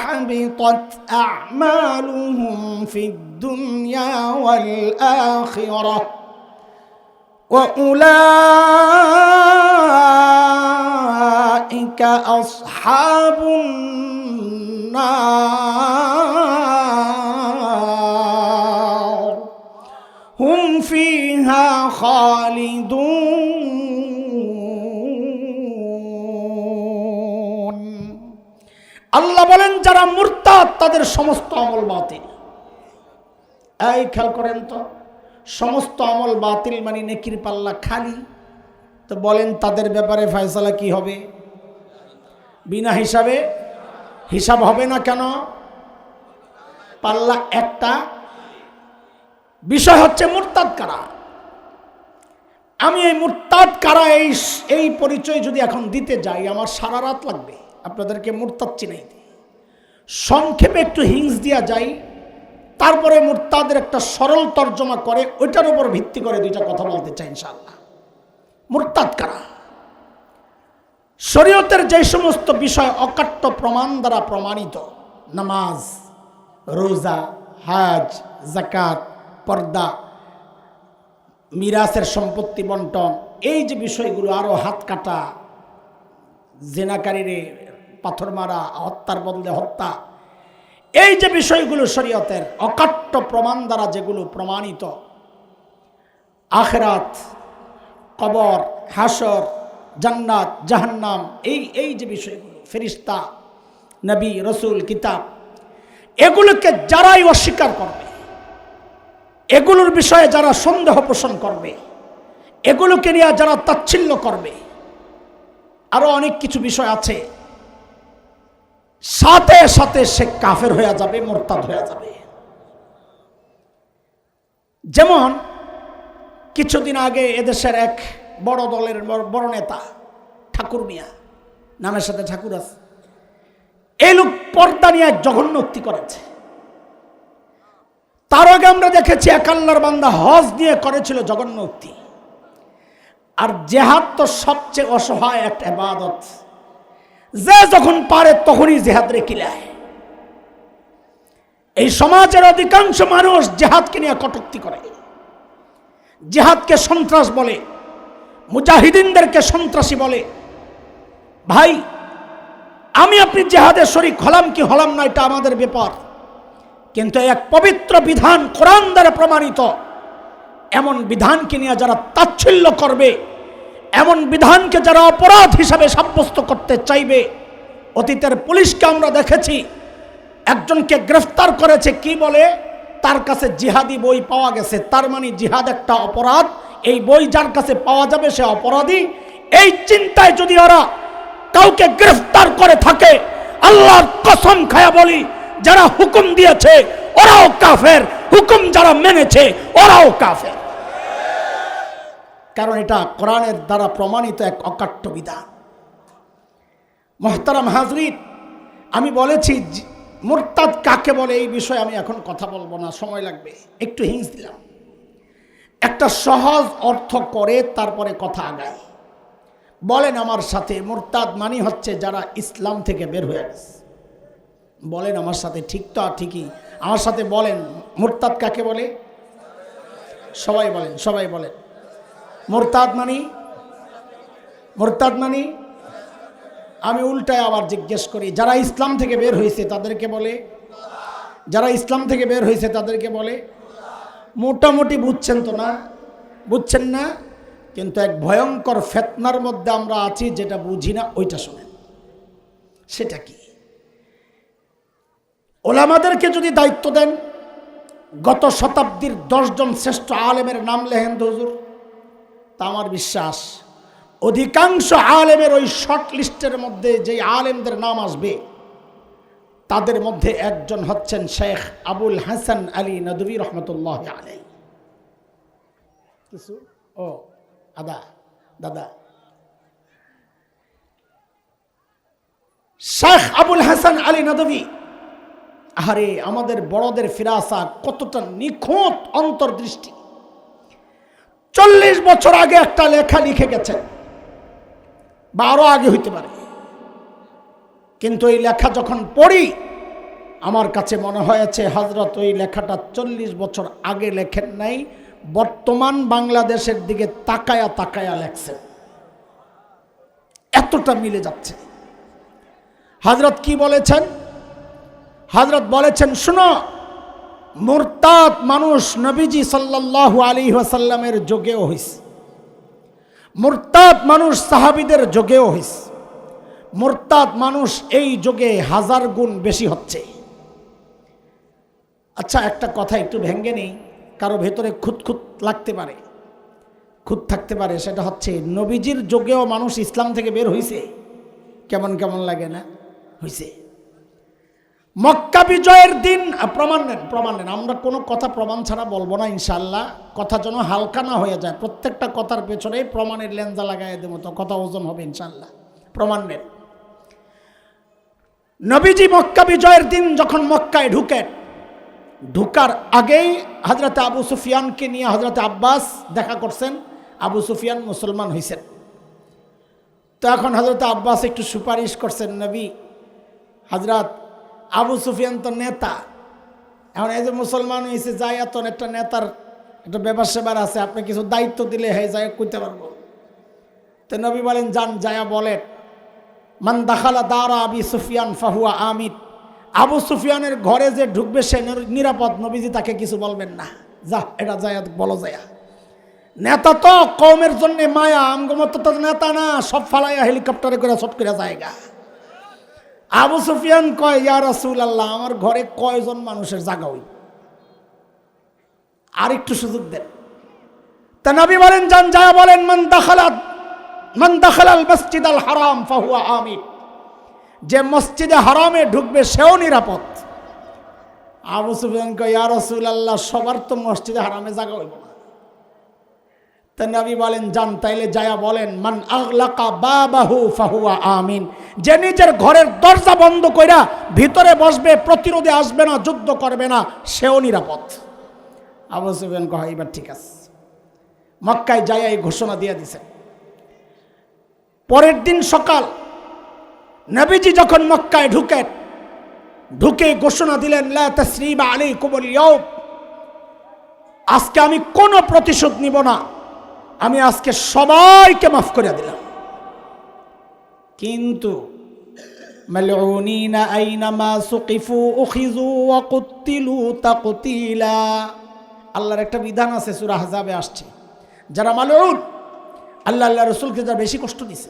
حبطت أعمالهم في الدنيا والآخرة وأولئك أصحاب النار هم فيها خالدون। আল্লাহ বলেন, যারা মুরতাদ তাদের সমস্ত আমল বাতিল। এই খেয়াল করেন তো, সমস্ত আমল বাতিল মানে নেকির পাল্লা খালি। তো বলেন তাদের ব্যাপারে ফয়সালা কি হবে? বিনা হিসাবে। হিসাব হবে না কেন? পাল্লা একটা। বিষয় হচ্ছে মুরতাদ কারা। আমি এই মুরতাদ কারা এই পরিচয় যদি এখন দিতে যাই, আমার সারা রাত লাগবে আপনাদেরকে মুরতাদ চিনাই দিই। সংক্ষেপে একটু হিংস দিয়া যাই, তারপরে মুরতাদের একটা সরল তর্জমা করে ওইটার উপর ভিত্তি করে দুইটা কথা বলতে চাই ইনশাআল্লাহ। মুরতাদ কারা? শরীয়তের যে সমস্ত বিষয় অকাট্য প্রমাণ দ্বারা প্রমাণিত, নামাজ, রোজা, হজ, যাকাত, পর্দা, মিরাসের সম্পত্তি বন্টন, এই যে বিষয়গুলো, আরো হাত কাটা, জেনাকারীরে পাথর মারা, হত্যার বদলে হত্যা, এই যে বিষয়গুলো শরীয়তের অকাট্য প্রমাণ দ্বারা যেগুলো প্রমাণিত, আখিরাত, কবর, হাসর, জান্নাত, জাহান্নাম, এই যে বিষয়গুলো, ফেরেশতা, নবী, রসুল, কিতাব, এগুলোকে যারাই অস্বীকার করবে, এগুলোর বিষয়ে যারা সন্দেহ পোষণ করবে, এগুলোকে নিয়ে যারা তাচ্ছিল্য করবে, আরো অনেক কিছু বিষয় আছে, সাথে সাথে সে কাফের হয়ে যাবে, মুরতাদ হয়ে যাবে। যেমন কিছুদিন আগে এদেশের এক বড় দলের বড় নেতা ঠাকুর মিয়া, নামের সাথে ঠাকুর আছে, এই লোক পর্দা নিয়ে এক জঘন্য উক্তি করেছে। তার আগে আমরা দেখেছি এক আল্লাহর বান্দা হজ নিয়ে করেছিল জঘন্য উক্তি। আর জেহাদ তো সবচেয়ে অসহায় একটা ইবাদত, যে যখন পারে তখনই জেহাদ রে কিলায়। এই সমাজের অধিকাংশ মানুষ জেহাদকে নিয়ে কটূক্তি করে, জেহাদকে সন্ত্রাস বলে, মুজাহিদিনদেরকে সন্ত্রাসী বলে। ভাই, আমি আপনি জেহাদে শরীক হলাম কি হলাম না এটা আমাদের ব্যাপার, কিন্তু এক পবিত্র বিধান কোরআন দ্বারা প্রমাণিত এমন বিধানকে নিয়ে যারা তাচ্ছিল্য করবে, এমন বিধানকে যারা অপরাধ হিসাবে সাব্যস্ত করতে চাইবে, অতীতের পুলিশকে আমরা দেখেছি একজনকে গ্রেফতার করেছে, কি বলে তার কাছে জিহাদি বই পাওয়া গেছে, তার মানে জিহাদ একটা অপরাধ, এই বই যার কাছে পাওয়া যাবে সে অপরাধী। এই চিন্তায় যদি ওরা কাউকে গ্রেফতার করে থাকে, আল্লাহর কসম খায়া বলি, যারা হুকুম দিয়েছে ওরাও কাফের, হুকুম যারা মেনেছে ওরাও কাফের। কারণ এটা কোরআনের দ্বারা প্রমাণিত এক অকাট্য বিধান। মুহতারাম হাজরিন, আমি বলেছি মুরতাদ কাকে বলে এই বিষয়ে আমি এখন কথা বলবো না, সময় লাগবে, একটু হিংস দিলাম। একটা সহজ অর্থ করে তারপরে কথা আগায়। বলেন আমার সাথে, মুরতাদ মানে হচ্ছে যারা ইসলাম থেকে বের হয়ে গেছে। বলেন আমার সাথে, ঠিক তো? ঠিকই, আমার সাথে বলেন, মুরতাদ কাকে বলে? সবাই বলেন, সবাই বলেন। মুরতাদ মানে আমি উল্টায় আবার জিজ্ঞেস করি, যারা ইসলাম থেকে বের হয়েছে তাদেরকে বলে? যারা ইসলাম থেকে বের হয়েছে তাদেরকে বলে? মোটামুটি বুঝছেন তো না? বুঝছেন না? কিন্তু এক ভয়ঙ্কর ফিতনার মধ্যে আমরা আছি, যেটা বুঝি না, ওইটা শোনেন। সেটা কি? ওলামাদেরকে যদি দায়িত্ব দেন, গত শতাব্দীর 10 জন শ্রেষ্ঠ আলেমের নাম লেখেন তো হুজুর, তা আমার বিশ্বাস অধিকাংশ আলেমের ওই শর্ট লিস্টের মধ্যে যে আলেমদের নাম আসবে তাদের মধ্যে একজন হচ্ছেন শেখ আবুল হাসান আলী নদভী রহমতুল্লাহ আলাইহি। কিছু দাদা শেখ আবুল হাসান আলী নদভী, আরে আমাদের বড়দের ফিরাসা কতটা নিখুঁত অন্তর্দৃষ্টি। 40 বছর আগে একটা লেখা লিখে গেছেন, বা আরো আগে হইতে পারে, কিন্তু এই লেখা যখন পড়ি আমার কাছে মনে হয়েছে হযরত ওই লেখাটা 40 বছর আগে লেখেন নাই, বর্তমান বাংলাদেশের দিকে তাকায়া তাকায়া লেখছেন। এতটা মিলে যাচ্ছে। হযরত কি বলেছেন? হযরত বলেছেন, শুনো, মুরতাদ মানুষ নবীজি সাল্লাল্লাহু আলাইহি ওয়াসাল্লামের যুগেও হইছে, মুরতাদ মানুষ সাহাবীদের যুগেও হইছে, মুরতাদ মানুষ এই যুগে 1000 গুণ বেশি হচ্ছে। আচ্ছা, একটা কথা একটু ভেঙ্গে নেই, কারো ভেতরে খুঁতখুত লাগতে পারে, খুঁত থাকতে পারে। সেটা হচ্ছে নবীজির যুগেও মানুষ ইসলাম থেকে বের হইছে। কেমন কেমন লাগে না? হইছে। মক্কা বিজয়ের দিন প্রমাণ নেন। আমরা কোনো কথা প্রমাণ ছাড়া বলবো না ইনশাআল্লাহ, কথা যেন হালকা না হয়ে যায়। প্রত্যেকটা কথার পেছনে প্রমাণের লেঞ্জা লাগাই দেব, তো কথা ওজন হবে ইনশাআল্লাহ। প্রমাণ নেন। নবীজি মক্কা বিজয়ের দিন যখন মক্কায় ঢুকার আগেই হযরত আবু সুফিয়ানকে নিয়ে হযরত আব্বাস দেখা করছেন। আবু সুফিয়ান মুসলমান হয়েছেন। তো এখন হযরত আব্বাস একটু সুপারিশ করছেন, নবী হযরত আবু সুফিয়ান তো নেতা, এখন এই যে মুসলমান হয়েছে, যাই এত একটা নেতার একটা ব্যাপার সেবার আছে, আপনি কিছু দায়িত্ব দিলে হ্যাঁ যাই করতে পারবো। তো নবী বলেন, যান যায়া বলেন, মান দাখালা দারা আবি সুফিয়ান ফাহুয়া আমিন। আবু সুফিয়ানের ঘরে যে ঢুকবে সে নিরাপদ, নবীজি তাকে কিছু বলবেন না। যা, এটা যায়া বলো যায়া। নেতা তো কওমের জন্য মায়া, আমগমত তো নেতা না, সব ফালাইয়া হেলিকপ্টারে করে ছট করে জায়গা। আবু সুফিয়ান কয়, ইয়া রাসূলুল্লাহ, আমার ঘরে কয়জন মানুষের জায়গা হই, আর একটু সুযোগ দেন। তা নবী বলেন, যান যায় বলেন, মান দাখালাল মসজিদাল হারাম ফাহুয়া আমিন। যে মসজিদে হারামে ঢুকবে সেও নিরাপদ। আবু সুফিয়ান কয়, ইয়া রাসূলুল্লাহ, সবার তো মসজিদে হারামে জায়গা হইব না। তা নবী বলেন, যান তাইলে যায়া বলেন, মান আগলাকা বাবাহু ফাহুয়া আমিন। যে নিজের ঘরের দরজা বন্ধ কইরা ভিতরে বসবে, প্রতিরোধে আসবে না, যুদ্ধ করবে না, সেও নিরাপদ। আবু সুফিয়ান কয়, এবার ঠিক আছে। মক্কায় যাইয়া এই ঘোষণা দিয়ে দিছেন। পরের দিন সকাল নবীজি যখন মক্কায় ঢুকে ঘোষণা দিলেন, লা তাসরিবা আলাইকুমুল ইয়াউম, আজকে আমি কোনো প্রতিশোধ নিব না, আমি আজকে সবাইকে মাফ করে দিলাম। কিন্তু মালউনিনা আইনামা সুকিফু উখিযু ওয়া কুতিলু তাকতিলা, আল্লাহর একটা বিধান আছে, সূরা আহজাবে আসছে, যারা মালউন, আল্লাহ রাসূলকে যারা বেশি কষ্ট দিছে,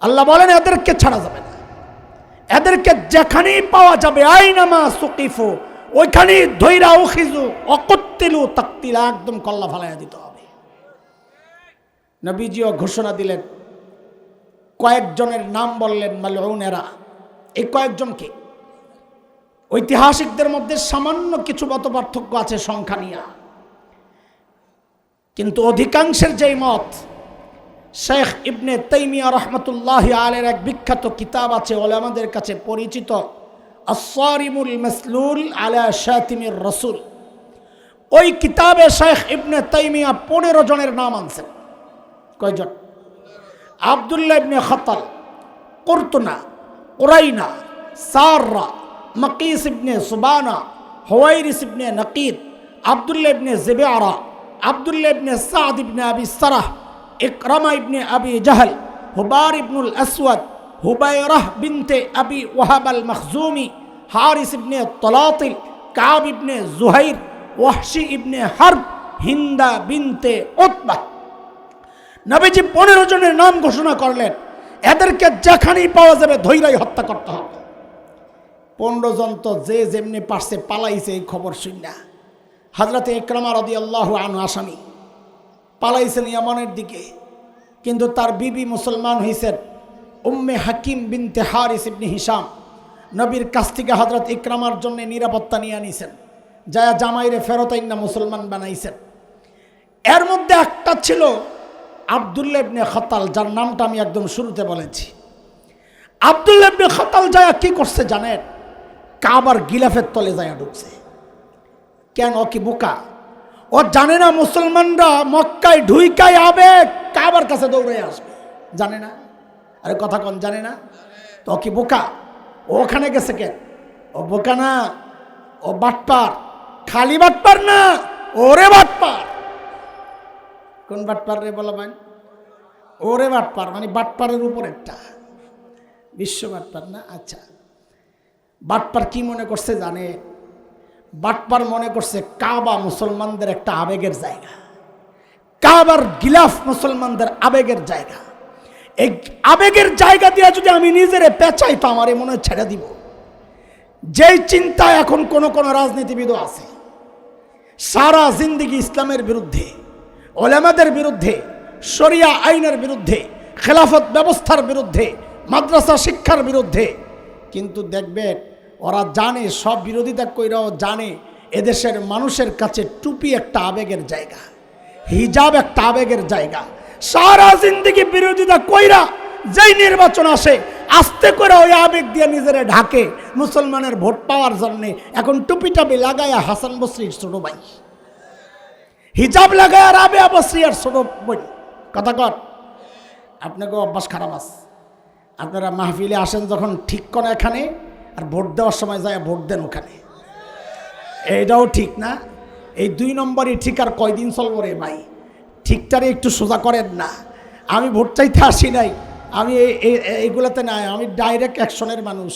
আল্লাহ বলেন এদেরকে ছাড়া যাবে না, এদেরকে যেখানেই পাওয়া যাবে আইনামা সুকিফু, ওইখানেই ধৈরা উখিযু ওয়া কুতিলু তাকতিলা, একদম কল্লা ফালাইয়া দিতে হবে। নবীজিও ঘোষণা দিলেন, কয়েকজনের নাম বললেন মালউনেরা। এই কয়েকজনকে ঐতিহাসিকদের মধ্যে সামান্য কিছু মতপার্থক্য আছে সংখ্যা নিয়ে। কিন্তু অধিকাংশের যেই মত, শেখ ইবনে তাইমিয়া রহমতুল্লাহ আলাইহির এক বিখ্যাত কিতাব আছে ওলামাদের কাছে পরিচিত, আস-সারিমুল মাসলুল আলা শাতিমির রাসূল। ওই কিতাবে শেখ ইবনে তাইমিয়া 15 জনের নাম আনছেন। কয়জন? আব্দুল্লাহ ইবনে খাতাল, কুরতুনা, কুরাইনা, সাররা, মাকিস ইবনে সুবানা, হুয়াইরিস ইবনে নাকিদ, আব্দুল্লাহ ইবনে জিবারা, আব্দুল্লাহ ইবনে সাদ ইবনে আবি সারাহ, ইকরামা ইবনে আবি জাহল, হুবার ইবনুল আসওয়াদ, হুবাইরাহ বিনতে আবি ওয়াহাব আল মখজুমি, হারিস ইবনে তলাতিল, কাব ইবনে জুহাইর, ওয়াহশি ইবনে হারব, হিন্দা বিনতে উতবা। নবীজি 15 জনের নাম ঘোষণা করলেন, এদেরকে যেখানেই পাওয়া যাবে ধৈরাই হত্যা করতে হবে। 15 জন তো যে যেমনি পারছে পালাইছে। এই খবর শুননা হযরতে ইকরামা রাদিয়াল্লাহু আনহু আসামি পালাইছেন ইয়ামানের দিকে, কিন্তু তার বিবি মুসলমান হয়েছেন উম্মে হাকিম বিনতে হারিস ইবনে হিশাম। নবীর কাছ থেকে হযরত ইকরামার জন্য নিরাপত্তা নিয়ে আনিছেন, যা জামাইরে ফেরত আইনা মুসলমান বানাইছেন। এর মধ্যে একটা ছিল আব্দুল্লাহ ইবনে খাতাল, যার নামটা আমি একদম শুরুতে বলেছি। আব্দুল্লাহ ইবনে খাতাল যায় কি করছে জানেন? কাবার গিলাফের তলে যায় ঢুকছে। কেন? ও কি বোকা? ও জানে না মুসলমানরা মক্কায় ঢুইকায় আবেগ কাবার কাছে দৌড়ে আসবে? জানে না? আরে কথা কোন জানে না? তো কি বোকা? ওখানে গেছে কেন? ও বোকা না, ও বাটপার। খালি বাটপার না, ওরে বাটপার। কোন বাটপার রে বলা ভাই? ওরে বাটপার, মানে বাটপারের উপর একটা বিশ্ব বাটপার না। আচ্ছা, বাটপার কি মনে করছে জানে? বাটপার মনে করছে কাবা মুসলমানদের একটা আবেগের জায়গা, কাবার গিলাফ মুসলমানদের আবেগের জায়গা। এই আবেগের জায়গা দিয়ে যদি আমি নিজেরে পেঁচাই তো আমার মনে হয় ছেড়ে দিব। যেই চিন্তা এখন কোন কোন রাজনীতিবিদও আছে, সারা জিন্দিগি ইসলামের বিরুদ্ধে, ওলামাদের বিরুদ্ধে, শরিয়া আইনের বিরুদ্ধে, খেলাফত ব্যবস্থার বিরুদ্ধে, মাদ্রাসা শিক্ষার বিরুদ্ধে, কিন্তু দেখবেন ওরা জানে, সব বিরোধিতা কইরাও জানে এদেশের মানুষের কাছে টুপি একটা আবেগের জায়গা, হিজাব একটা আবেগের জায়গা। সারা জিন্দিগি বিরোধিতা কইরা যেই নির্বাচন আসে আস্তে করে ওই আবেগ দিয়ে নিজেরা ঢাকে মুসলমানের ভোট পাওয়ার জন্যে। এখন টুপি টাপি লাগায়া হাসান বসরির ছোট ভাই, হিজাব লাগায়া রাবেয়া বসরি আর ছোট বোন। কথা কর, আপনাকে অভ্যাস খারাপ আছে। আপনারা মাহফিলে আসেন যখন ঠিক করে এখানে, আর ভোট দেওয়ার সময় যায় ভোট দেন ওখানে। এইটাও ঠিক না। এই 2 নম্বরই ঠিক। আর কয়দিন চলবো রে ভাই? ঠিকটারে একটু সোজা করেন না। আমি ভোট চাইতে আসি নাই, আমি এইগুলাতে নাই, আমি ডাইরেক্ট অ্যাকশনের মানুষ,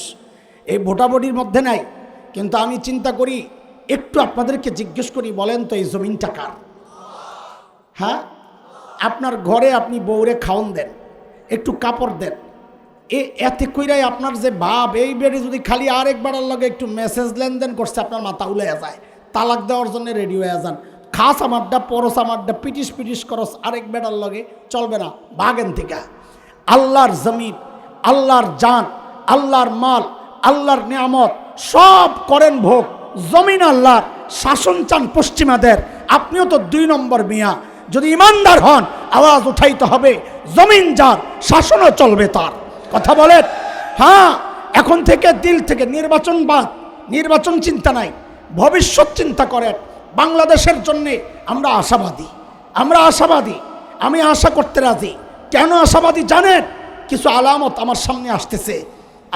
এই ভোটাভুটির মধ্যে নাই। কিন্তু আমি চিন্তা করি, একটু আপনাদেরকে জিজ্ঞেস করি, বলেন তো এই জমিনটা কার? হ্যাঁ, আপনার ঘরে আপনি বউরে খাওন দেন, একটু কাপড় দেন, এতে কইরাই আপনার যে ভাব, এই বেড়ে যদি খালি আরেকবার লাগে একটু মেসেজ লেনদেন করছে আপনার মাথা উলে যায়, তালাক দেওয়ার জন্য রেডি হয়ে যান। খাস আমারটা পরস আমারটা পিটিস পিটিস করস আরেক বেড়ার লগে চলবে না, বাগেন থেকে। আল্লাহর জমিন, আল্লাহর জান, আল্লাহর মাল, আল্লাহর নিয়ামত সব করেন ভোগ। জমিন আল্লাহর, শাসন চান পশ্চিমাদের। আপনিও তো 2 নম্বর মিয়া। যদি ইমানদার হন আওয়াজ উঠাইতে হবে, জমিন যার, শাসনও চলবে তার। কথা বলেন? হ্যাঁ, এখন থেকে দিল থেকে নির্বাচন বাদ, নির্বাচন চিন্তা নাই, ভবিষ্যৎ চিন্তা করেন। বাংলাদেশের জন্যে আমরা আশাবাদী, আমরা আশাবাদী। আমি আশা করতে রাজি। কেন আশাবাদী জানেন? কিছু আলামত আমার সামনে আসতেছে।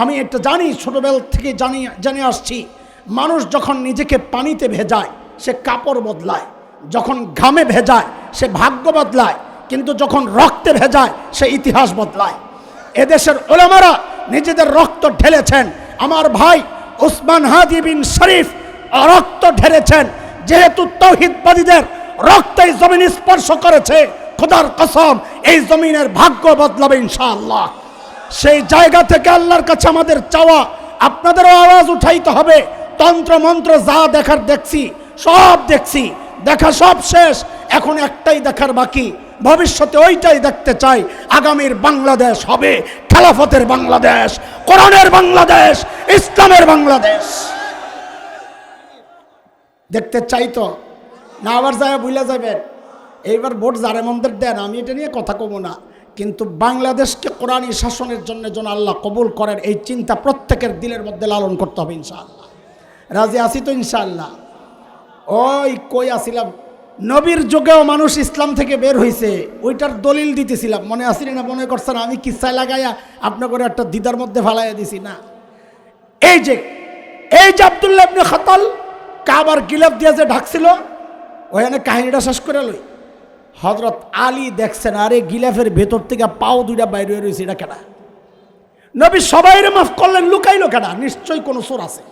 আমি এটা জানি, ছোটবেলা থেকে জেনে আসছি, মানুষ যখন নিজেকে পানিতে ভেজায় সে কাপড় বদলায়, যখন ঘামে ভেজায় সে ভাগ্য বদলায়, কিন্তু যখন রক্তে ভেজায় সে ইতিহাস বদলায়। এদেশের ওলামারা নিজেদের রক্ত ঢেলেছেন। আমার ভাই ওসমান হাদি বিন শরীফ রক্ত ঢেলেছেন। যেহেতু তাওহীদবাদীদের রক্ত এই জমিন স্পর্শ করেছে, খোদার কসম এই জমিনের ভাগ্য বদলাবে ইনশাআল্লাহ। সেই জায়গা থেকে আল্লাহর কাছে আমাদের চাওয়া, আপনাদেরও আওয়াজ উঠাইতে হবে। তন্ত্র মন্ত্র যা দেখার দেখছি, সব দেখছি, দেখা সব শেষ। এখন একটাই দেখার বাকি, ভবিষ্যতে ওইটাই দেখতে চাই। আগামীর বাংলাদেশ হবে খেলাফতের বাংলাদেশ, কোরআনের বাংলাদেশ, ইসলামের বাংলাদেশ। দেখতে চাই তো না? আবার যায় ভুলে যাবেন? এইবার ভোট যারে মন্দের দেন, আমি এটা নিয়ে কথা কব না, কিন্তু বাংলাদেশকে কোরআনী শাসনের জন্য যেন আল্লাহ কবুল করেন, এই চিন্তা প্রত্যেকের দিলের মধ্যে লালন করতে হবে ইনশাআল্লাহ। রাজি আছি তো ইনশাআল্লাহ? ওই কই আসিলাম, নবীর যুগেও মানুষ ইসলাম থেকে বের হয়েছে, ওইটার দলিল দিতেছিলাম, মনে আসিনি না? মনে করছেন আমি কিচ্ছায় লাগাইয়া আপনাকে একটা দিদার মধ্যে ফালাইয়া দিছি না? এই যে আব্দুল্লাহ ইবনে খাতাল কাবার গিলাফ দিয়ে যে ঢাকছিল, ওখানে কাহিনীটা শেষ করে লই। হযরত আলী দেখছেন, আরে গিলাফের ভেতর থেকে পাও দুইটা বাইরে রয়েছে, এটা কেনা? নবী সবাইরে মাফ করলেন, লুকাইলো কেনা? নিশ্চয়ই কোনো চোর আছে।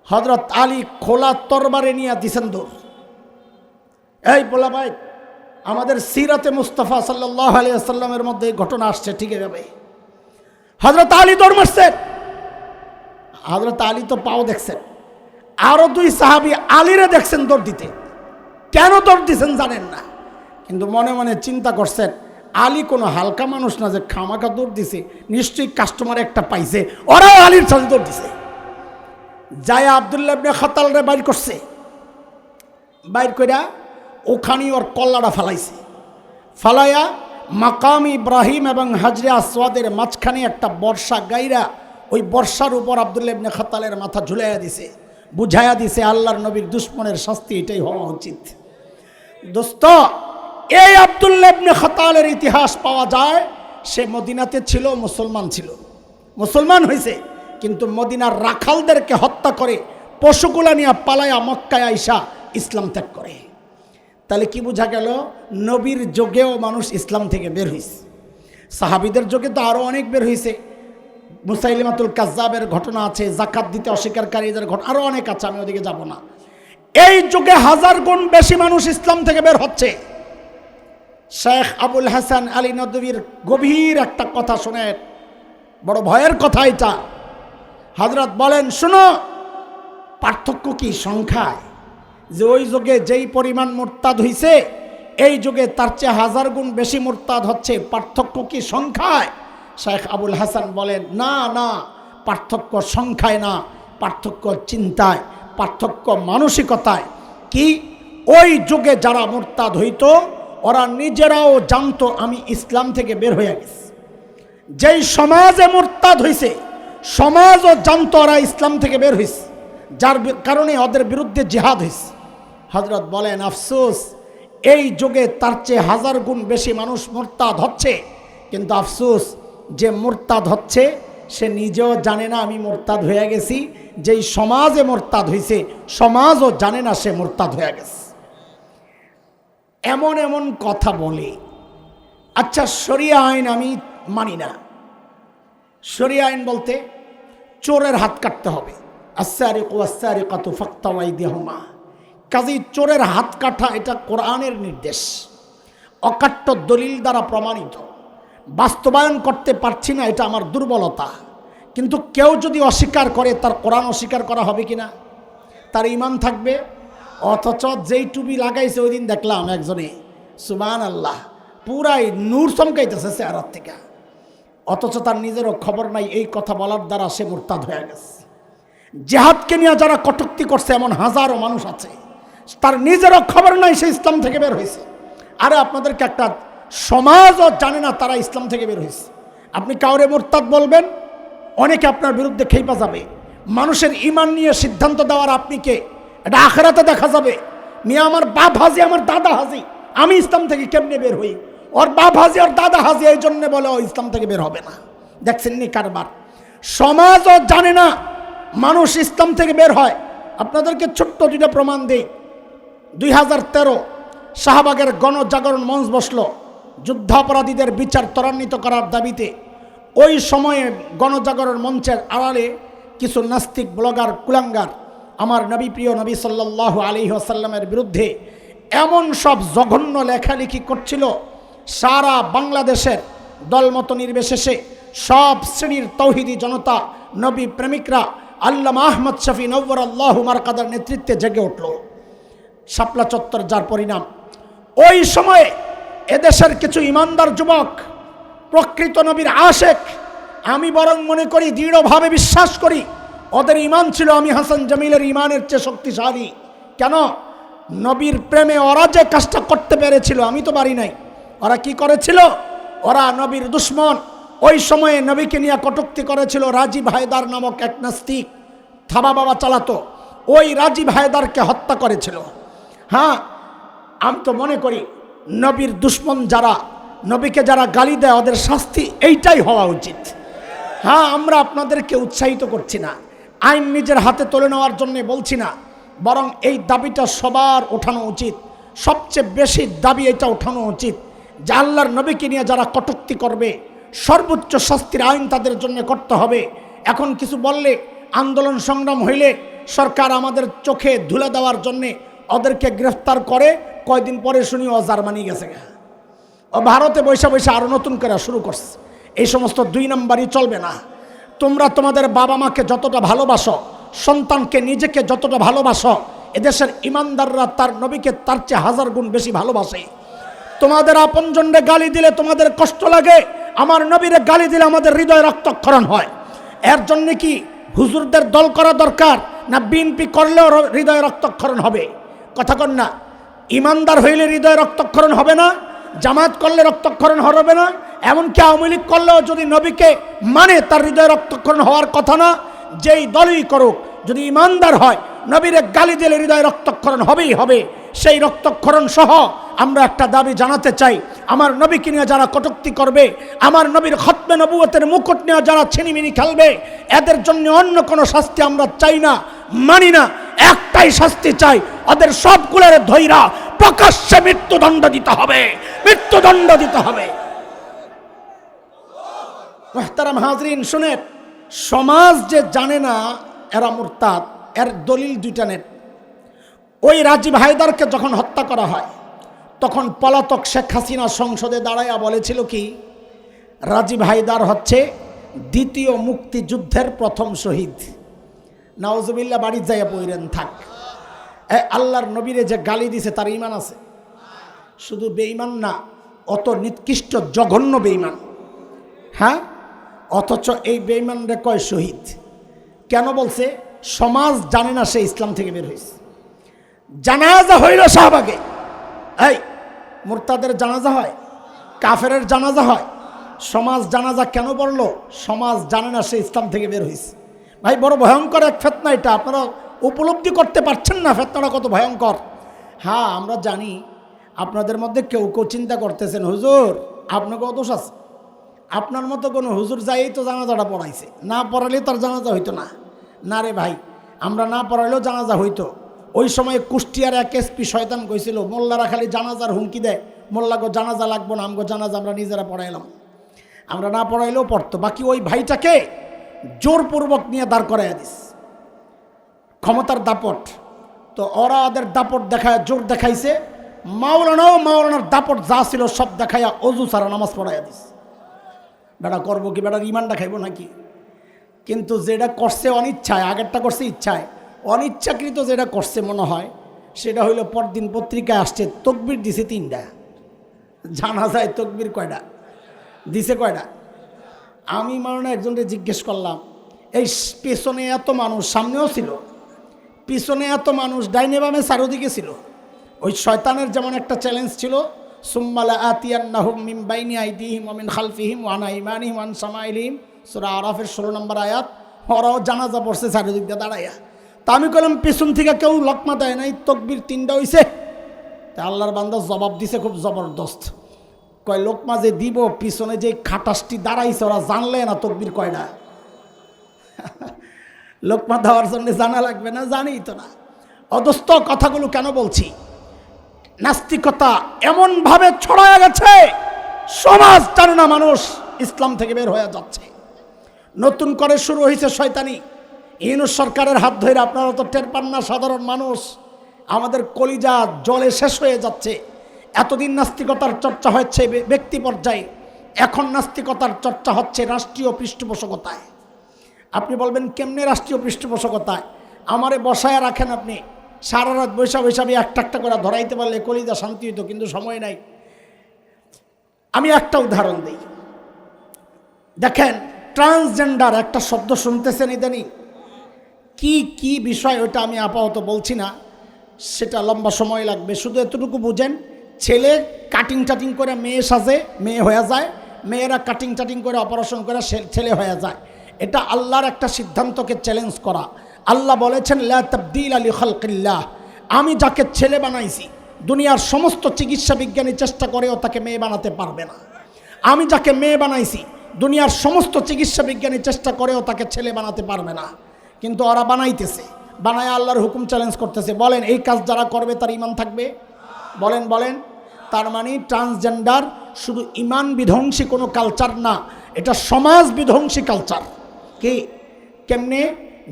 হযরত আলী খোলা তরবারে নিয়ে দিছেন দৌড়। এই বলা ভাই, আমাদের সিরাতে মুস্তাফা সাল্লাল্লাহু আলাইহি ওয়াসাল্লামের মধ্যে এই ঘটনা আসছে, ঠিক আছে? হযরত আলী দৌড় মারছেন। হযরত আলী তো পাও দেখছেন, আরো দুই সাহাবী আলীরে দেখছেন দৌড় দিতে। কেন দৌড় দিছেন জানেন না, কিন্তু মনে মনে চিন্তা করছেন আলী কোনো হালকা মানুষ না যে খামাখা দৌড় দিছে, নিশ্চয়ই কাস্টমার একটা পাইছে, ওরাও আলীর সাথে দৌড় দিছে। যায় আব্দুল্লাহ ইবনে খাতালরে বাইর করছে, বাইর কইরা ওখানে ওর কল্লাটা ফালাইছে, ফালাইয়া মাকাম ইব্রাহিম এবং হাজরে আসওয়াদের মাঝখানে একটা বর্ষা গাইরা ওই বর্ষার উপর আব্দুল্লাহ ইবনে খাতালের মাথা ঝুলাইয়া দিছে, বুঝাইয়া দিছে আল্লাহর নবীর দুশ্মনের শাস্তি এটাই হওয়া উচিত। দোস্ত, এই আব্দুল্লাহ ইবনে খাতালের ইতিহাস পাওয়া যায়, সে মদিনাতে ছিল, মুসলমান ছিল, মুসলমান হয়েছে, কিন্তু মদিনার রাখালদেরকে হত্যা করে পশুগুলা নিয়ে পালায়া মক্কায় আইসা ইসলাম ত্যাগ করে। তাহলে কি বোঝা গেল? নবীর যুগেও মানুষ ইসলাম থেকে বের হয়েছে, সাহাবীদের যুগে তো আরও অনেক বের হয়েছে। মুসাইলিমাতুল কাজ্জাবের ঘটনা আছে, যাকাত দিতে অস্বীকারীদের ঘটনা আরও অনেক আছে, আমি ওদিকে যাব না। এই যুগে 1000 গুণ বেশি মানুষ ইসলাম থেকে বের হচ্ছে। শেখ আবুল হাসান আলী নদভীর গভীর একটা কথা শোনেন, বড় ভয়ের কথা এটা। হযরত বলেন, শুনো, পার্থক্য কি সংখ্যায়? যে ওই যুগে যেই পরিমাণ মুরতাদ হইছে, এই যুগে তার চেয়ে 1000 গুণ বেশি মুরতাদ হচ্ছে, পার্থক্য কি সংখ্যায়? শেখ আবুল হাসান বলেন, না না, পার্থক্য সংখ্যায় না, পার্থক্য চিন্তায়, পার্থক্য মানসিকতায়। কি? ওই যুগে যারা মুরতাদ হইতো ওরা নিজেরাও জানতো আমি ইসলাম থেকে বের হয়ে গেছি। যেই সমাজে মুরতাদ হইছে, সমাজও জানতো ওরা ইসলাম থেকে বের হইছে, যার কারণে ওদের বিরুদ্ধে জিহাদ হইছে। হযরত বলেন, আফসোস, এই যুগে তার চেয়ে 1000 গুণ বেশি মানুষ মুরতাদ হচ্ছে, কিন্তু আফসোস, যে মুরতাদ হচ্ছে সে নিজেও জানে না আমি মুরতাদ হয়ে গেছি, যেই সমাজে মুরতাদ হইছে সমাজও জানে না সে মুরতাদ হয়ে গেছে। এমন এমন কথা বলে। আচ্ছা, শরিয়া আইন আমি মানি না। শরিয়া আইন বলতে চোরের হাত কাটতে হবে, আস-সারিকু ওয়াস-সারিকাতু ফাকতাউ আইদিয়াহুমা। কাজেই চোরের হাত কাটা এটা কোরআনের নির্দেশ, অকাট্য দলিল দ্বারা প্রমাণিত। বাস্তবায়ন করতে পারছি না, এটা আমার দুর্বলতা। কিন্তু কেউ যদি অস্বীকার করে, তার কোরআন অস্বীকার করা হবে কিনা? তার ঈমান থাকবে? অথচ যেই টুপি লাগাইছে, ওই দিন দেখলাম একজনে, সুবহানাল্লাহ, পুরাই নূর চমকাইতেছে চেহারার থেকে, অথচ তার নিজেরও খবর নাই এই কথা বলার দ্বারা সে মুরতাদ হয়ে গেছে। জিহাদকে নিয়ে যারা কটূক্তি করছে এমন হাজারো মানুষ আছে, তার নিজেরও খবর নাই সে ইসলাম থেকে বের হয়েছে। আরে আপনাদেরকে একটা সমাজও জানে না তারা ইসলাম থেকে বের হয়েছে। আপনি কাউরে মুরতাদ বলবেন, অনেকে আপনার বিরুদ্ধে খেপা যাবে। মানুষের ঈমান নিয়ে সিদ্ধান্ত দেওয়ার আপনি কে? এটা আখিরাতে দেখা যাবে। মিয়া, আমার বাপ হাজি, আমার দাদা হাজি, আমি ইসলাম থেকে কেমনে বের হই? ওর বাপ হাজি, ওর দাদা হাজি, এই জন্য বলে ও ইসলাম থেকে বের হবে না। দেখছেন নি কারবার? সমাজও জানে না মানুষ ইসলাম থেকে বের হয়। আপনাদেরকে ছোট্ট দুইটা প্রমাণ দেই। 2013 শাহবাগের গণজাগরণ মঞ্চ বসলো যুদ্ধাপরাধীদের বিচার ত্বরান্বিত করার দাবিতে। ওই সময়ে গণজাগরণ মঞ্চের আড়ালে কিছু নাস্তিক ব্লগার কুলাঙ্গার আমার নবী, প্রিয় নবী সাল্লাল্লাহু আলাইহি ওয়াসাল্লামের বিরুদ্ধে এমন সব জঘন্য লেখালেখি করছিল, সারা বাংলাদেশের দলমত নির্বিশেষে সব শ্রেণীর তৌহিদি জনতা, নবী প্রেমিকরা আল্লামা আহমদ শফি নওয়ারাল্লাহু মারকাদার নেতৃত্বে জেগে উঠল। শাপলা চত্বর যার পরিণাম। ওই সময়ে এদেশের কিছু ইমানদার যুবক, প্রকৃত নবীর আশেক, আমি বরং মনে করি, দৃঢ়ভাবে বিশ্বাস করি, ওদের ইমান ছিল আমি হাসান জামিলের ইমানের চেয়ে শক্তিশালী। কেন? নবীর প্রেমে ওরা যে কাজটা করতে পেরেছিল আমি তো পারি নাই। ওরা কি করেছিল? ওরা নবীর দুশ্মন। ওই সময়ে নবীকে নিয়ে কটূক্তি করেছিল। রাজীব হায়দার নামক এক নাস্তিক থাবা বাবা চালাতো, ওই রাজীব হায়দারকে হত্যা করেছিল। হ্যাঁ, আমি তো মনে করি নবীর দুশ্মন যারা, নবীকে যারা গালি দেয় ওদের শাস্তি এইটাই হওয়া উচিত। হ্যাঁ, আমরা আপনাদেরকে উৎসাহিত করছি না, আইন নিজের হাতে তুলে নেওয়ার জন্য বলছি না, বরং এই দাবিটা সবার ওঠানো উচিত। সবচেয়ে বেশি দাবি এটা ওঠানো উচিত যে আল্লাহর নবীকে নিয়ে যারা কটূক্তি করবে সর্বোচ্চ শাস্তির আইন তাদের জন্য করতে হবে। এখন কিছু বললে, আন্দোলন সংগ্রাম হইলে সরকার আমাদের চোখে ধুলে দেওয়ার জন্যে ওদেরকে গ্রেফতার করে, কয়দিন পরে শুনি ও জার্মানি গেছে, ও ভারতে বৈশা বৈশা আরও নতুন করে শুরু করছে। এই সমস্ত দুই নম্বরই চলবে না। তোমরা তোমাদের বাবা মাকে যতটা ভালোবাসো, সন্তানকে নিজেকে যতটা ভালোবাসো, এদেশের ইমানদাররা তার নবীকে তার চেয়ে হাজার গুণ বেশি ভালোবাসে। তোমাদের আপনজনরে গালি দিলে তোমাদের কষ্ট লাগে, আমার নবীরে গালি দিলে আমাদের হৃদয় রক্তক্ষরণ হয়। এর জন্য কি হুজুরদের দল করা দরকার, না বিএনপি করলেও হৃদয় রক্তক্ষরণ হবে? কথা কন না। ইমানদার হইলে হৃদয় রক্তক্ষরণ হবে না, জামাত করলে রক্তক্ষরণ হবে না, এমনকি আওয়ামী লীগ করলেও যদি নবীকে মানে তার হৃদয় রক্তক্ষরণ হওয়ার কথা না। যেই দলই করুক, যদি ইমানদার হয়, নবীরে গালি দিলে হৃদয় রক্তক্ষরণ হবেই হবে। সেই রক্তক্ষরণ সহ আমরা একটা দাবি জানাতে চাই, আমার নবীকে নিয়ে যারা কটূক্তি করবে, আমার নবীর খতমে নবুয়তের মুকুট নিয়ে যারা ছিনিমিনি খেলবে, এদের জন্য অন্য কোনো শাস্তি আমরা চাই না, মানি না। একটাই শাস্তি চাই, ওদের সবগুলোর ধৈরা প্রকাশ্যে মৃত্যুদণ্ড দিতে হবে, মৃত্যুদণ্ড দিতে হবে। মুহতারাম হাজরিন, শুনেন, সমাজ যে জানে না এরা মুরতাদ, এর দলিল দুইটা নেন। ওই রাজীব হায়দারকে যখন হত্যা করা হয়, তখন পলাতক শেখ হাসিনা সংসদে দাঁড়াইয়া বলেছিল কি, রাজীব হায়দার হচ্ছে দ্বিতীয় মুক্তিযুদ্ধের প্রথম শহীদ। নাউজুবিল্লাহ, বাড়ি যাইয়া পইরেন থাক। আল্লাহর নবীরে যে গালি দিছে তার ঈমান আছে? শুধু বেঈমান না, অত নিকৃষ্ট জঘন্য বেঈমান। হ্যাঁ, অথচ এই বেঈমানরে কয় শহীদ। কেন বলছে? সমাজ জানে না সে ইসলাম থেকে বের হয়েছে। জানাজা হইল শাহবাগে, এই মুরতাদের জানাজা হয়, কাফেরের জানাজা হয়, সমাজ জানাজা কেন পড়লো? সমাজ জানে না সে ইসলাম থেকে বের হয়েছে। ভাই, বড় ভয়ঙ্কর এক ফেতনা এটা, আপনারা উপলব্ধি করতে পারছেন না ফেতনাটা কত ভয়ঙ্কর। হ্যাঁ, আমরা জানি আপনাদের মধ্যে কেউ কেউ চিন্তা করতেছেন, হুজুর আপনাকে দোষ আছে, আপনার মতো কোনো হুজুর যাই তো জানাজাটা পড়াইছে, না পড়ালে তার জানাজা হইতো না। না রে ভাই, আমরা না পড়াইলেও জানাজা হইতো। ওই সময় কুষ্টিয়ার এক এসপি শয়তান কইছিল, মোল্লারা খালি জানাজার হুমকি দেয়, মোল্লাগো জানাজা লাগবো না, আমগো জানাজা আমরা নিজেরা পড়াইলাম। আমরা না পড়াইলেও পড়তো। বাকি ওই ভাইটাকে জোরপূর্বক নিয়ে দাঁড় করাইয়া দিস, ক্ষমতার দাপট। তো ওরা ওদের দাপট দেখায়, জোর দেখাইছে। মাওলানাও মাওলানার দাপট যা ছিল সব দেখাইয়া অজু ছাড়া নামাজ পড়াইয়া দিস। বেটা করবো কি? বেটার ইমানটা খাইব নাকি? কিন্তু যেটা করছে অনিচ্ছায়, আগেরটা করছে ইচ্ছায়, অনিচ্ছাকৃত যেটা করছে মনে হয় সেটা হইল, পরদিন পত্রিকায় আসছে তকবির দিছে 3টা, জানা যায় তকবির কয়টা দিছে, কয়টা? আমি মানে একজনকে জিজ্ঞেস করলাম, এই পেছনে এত মানুষ, সামনেও ছিল, পিছনে এত মানুষ, ডাইনে বামে চারোদিকে ছিল। ওই শয়তানের যেমন একটা চ্যালেঞ্জ ছিল, সুম্মালা আতিয়ান্নাহুম মিন বাইনি আইদিহিম ওয়া মিন খালফিহিম ওয়া আন আইমানিহিম ওয়া আন শামাইলিহিম, সূরা আরাফের 16 নম্বর আয়াত। ওরাও জানাজা পড়ছে চারিদিক দিয়ে দাঁড়াইয়া। তা আমি কইলাম, পেছন থেকে কেউ লকমা দেয় নাই, তকবির 3টা হইছে? তা আল্লাহর বান্দা জবাব দিছে খুব জবরদস্ত। কয়, লোকমা যে দিব, পিছনে যে খাটাসটি দাঁড়াইছে ওরা জানলে না তকবির কয়টা। লোকমা দেওয়ার জন্য জানা লাগবে না? জানি তো না। অদস্ত কথাগুলো কেন বলছি? নাস্তিকতা এমনভাবে ছড়ায় গেছে, সমাজ জানে না, মানুষ ইসলাম থেকে বের হয়ে যাচ্ছে। নতুন করে শুরু হয়েছে শয়তানি। ইউনূস সরকারের হাত ধরে, আপনারা তো টের পান না, সাধারণ মানুষ আমাদের কলিজা জলে শেষ হয়ে যাচ্ছে। এতদিন নাস্তিকতার চর্চা হচ্ছে ব্যক্তি পর্যায়ে, এখন নাস্তিকতার চর্চা হচ্ছে রাষ্ট্রীয় পৃষ্ঠপোষকতায়। আপনি বলবেন কেমনে রাষ্ট্রীয় পৃষ্ঠপোষকতায়? আমারে বসায় রাখেন আপনি, সারা রাত বৈশা বৈশা আমি একটা একটা করে ধরাইতে পারলে কলিজা শান্তি হইতো, কিন্তু সময় নাই। আমি একটা উদাহরণ দিই, দেখেন, ট্রান্সজেন্ডার একটা শব্দ শুনতেছেন ইদানিং, কি কি বিষয় ওটা আমি আপাতত বলছি না, সেটা লম্বা সময় লাগবে। শুধু এতটুকু বুঝেন, ছেলে কাটিং টাটিং করে মেয়ে সাজে, মেয়ে হয়ে যায়, মেয়েরা কাটিং টাটিং করে অপারেশন করে ছেলে হয়ে যায়। এটা আল্লাহর একটা সিদ্ধান্তকে চ্যালেঞ্জ করা। আল্লাহ বলেছেন লা তাবদীলা লিখালকিল্লাহ, আমি যাকে ছেলে বানাইছি দুনিয়ার সমস্ত চিকিৎসা বিজ্ঞানী চেষ্টা করেও তাকে মেয়ে বানাতে পারবে না। আমি যাকে মেয়ে বানাইছি দুনিয়ার সমস্ত চিকিৎসা বিজ্ঞানী চেষ্টা করেও তাকে ছেলে বানাতে পারবে না। কিন্তু ওরা বানাইতেছে, বানায় আল্লাহর হুকুম চ্যালেঞ্জ করতেছে। বলেন এই কাজ যারা করবে তার ঈমান থাকবে? বলেন বলেন। তার মানে ট্রান্সজেন্ডার শুধু ঈমান বিধ্বংসী কোনো কালচার না, এটা সমাজ বিধ্বংসী কালচার। কি কেমনে?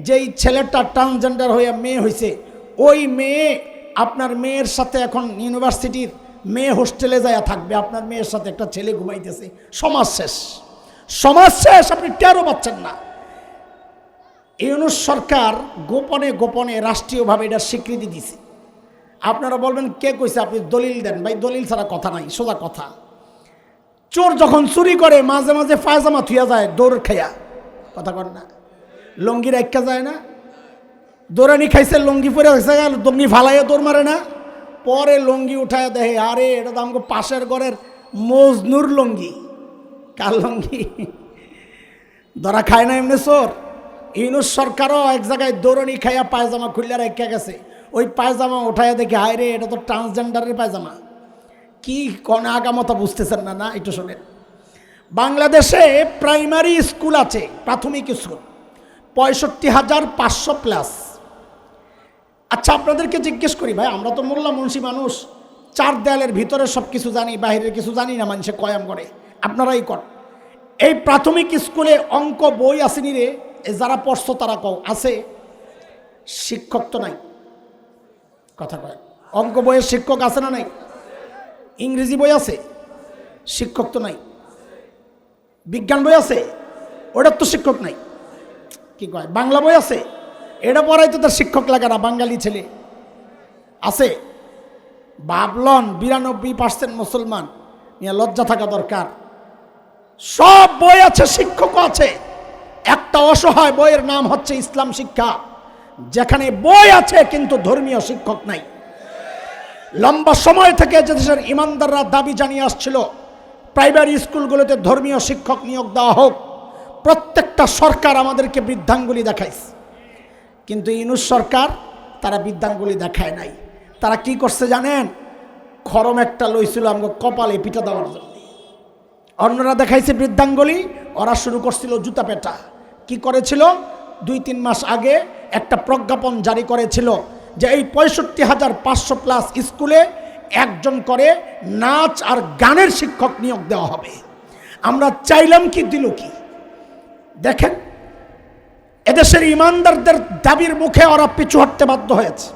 যেই ছেলেটা ট্রান্সজেন্ডার হয়ে মেয়ে হয়েছে, ওই মেয়ে আপনার মেয়ের সাথে এখন ইউনিভার্সিটির মেয়ে হোস্টেলে যায় থাকবে, আপনার মেয়ের সাথে একটা ছেলে ঘুমাইতেছে, সমাজ শেষ, সমাজ শেষ, আপনি টেরও পাচ্ছেন না। ইউনূস সরকার গোপনে গোপনে রাষ্ট্রীয়ভাবে এটা স্বীকৃতি দিছে। আপনারা বলবেন কে কইছে? আপনি দলিল দেন। ভাই দলিল ছাড়া কথা নাই, সোজা কথা। চোর যখন চুরি করে মাঝে মাঝে পায়জামা থুয়া যায় দৌড় খাইয়া, কথা কর না, লঙ্গি রাখা যায় না? দৌড়ানি খাইছে, লঙ্গি পরে হয়েছে, লঙ্গি ফালাইয়া দৌড় মারে না? পরে লঙ্গি উঠায় দেখে আরে এটা তো আমাকে পাশের ঘরের মজনুর লঙ্গি। কার লঙ্গি? ধরা খায় না এমনি চোর। ইউনূস সরকারও এক জায়গায় দৌড়ানি খাইয়া পায়জামা খুললে রেখে গেছে, ওই পায়জামা উঠাইয়া দেখে হায় রে এটা তো ট্রান্সজেন্ডারের পায়জামা। কি কোন আগামতা বুঝতেছেন না? না একটু শোনেন। বাংলাদেশে প্রাইমারি স্কুল আছে, প্রাথমিক স্কুল 65,500 প্লাস। আচ্ছা আপনাদেরকে জিজ্ঞেস করি ভাই, আমরা তো মোল্লা মুন্সি মানুষ, চার দেয়ালের ভিতরে সব কিছু জানি, বাইরের কিছু জানি না, মানুষে কয়াম করে, আপনারাই কর। এই প্রাথমিক স্কুলে অঙ্ক বই আসেনি রে? যারা পড়ছো তারা কও আছে? শিক্ষক তো নাই, কথা কয়। অঙ্ক বইয়ের শিক্ষক আছে না নাই? ইংরেজি বই আছে, শিক্ষক তো নাই। বিজ্ঞান বই আছে, ওটার তো শিক্ষক নাই। কি কয়? বাংলা বই আছে, এটা পড়াইতে তার শিক্ষক লাগে না, বাঙালি ছেলে আছে। ভাবলন 92% মুসলমান, নিয়ে লজ্জা থাকা দরকার। সব বই আছে, শিক্ষকও আছে। একটা অসহায় বইয়ের নাম হচ্ছে ইসলাম শিক্ষা, যেখানে বই আছে কিন্তু ধর্মীয় শিক্ষক নাই। লম্বা সময় থেকে যে দেশের ইমানদাররা দাবি জানিয়ে আসছিল প্রাইমারি স্কুলগুলোতে ধর্মীয় শিক্ষক নিয়োগ দেওয়া হোক, প্রত্যেকটা সরকার আমাদেরকে বৃদ্ধাঙ্গুলি দেখাইছে। কিন্তু ইউনূস সরকার তারা বৃদ্ধাঙ্গুলি দেখায় নাই। তারা কি করছে জানেন? খরম একটা লইছিল আমাকে কপালে পিঠা দেওয়ার জন্য। অন্যরা দেখাইছে বৃদ্ধাঙ্গুলি, ওরা শুরু করছিল জুতা পেটা। কি করেছিল? 2-3 মাস আগে একটা প্রজ্ঞাপন জারি করেছিল যে এই 65,500 প্লাস স্কুলে একজন করে নাচ আর গানের শিক্ষক নিয়োগ দেওয়া হবে। আমরা চাইলাম কি, দিল কি? দেখেন এদেশের ইমানদারদের দাবির মুখে ওরা পিছু হটতে বাধ্য হয়েছে,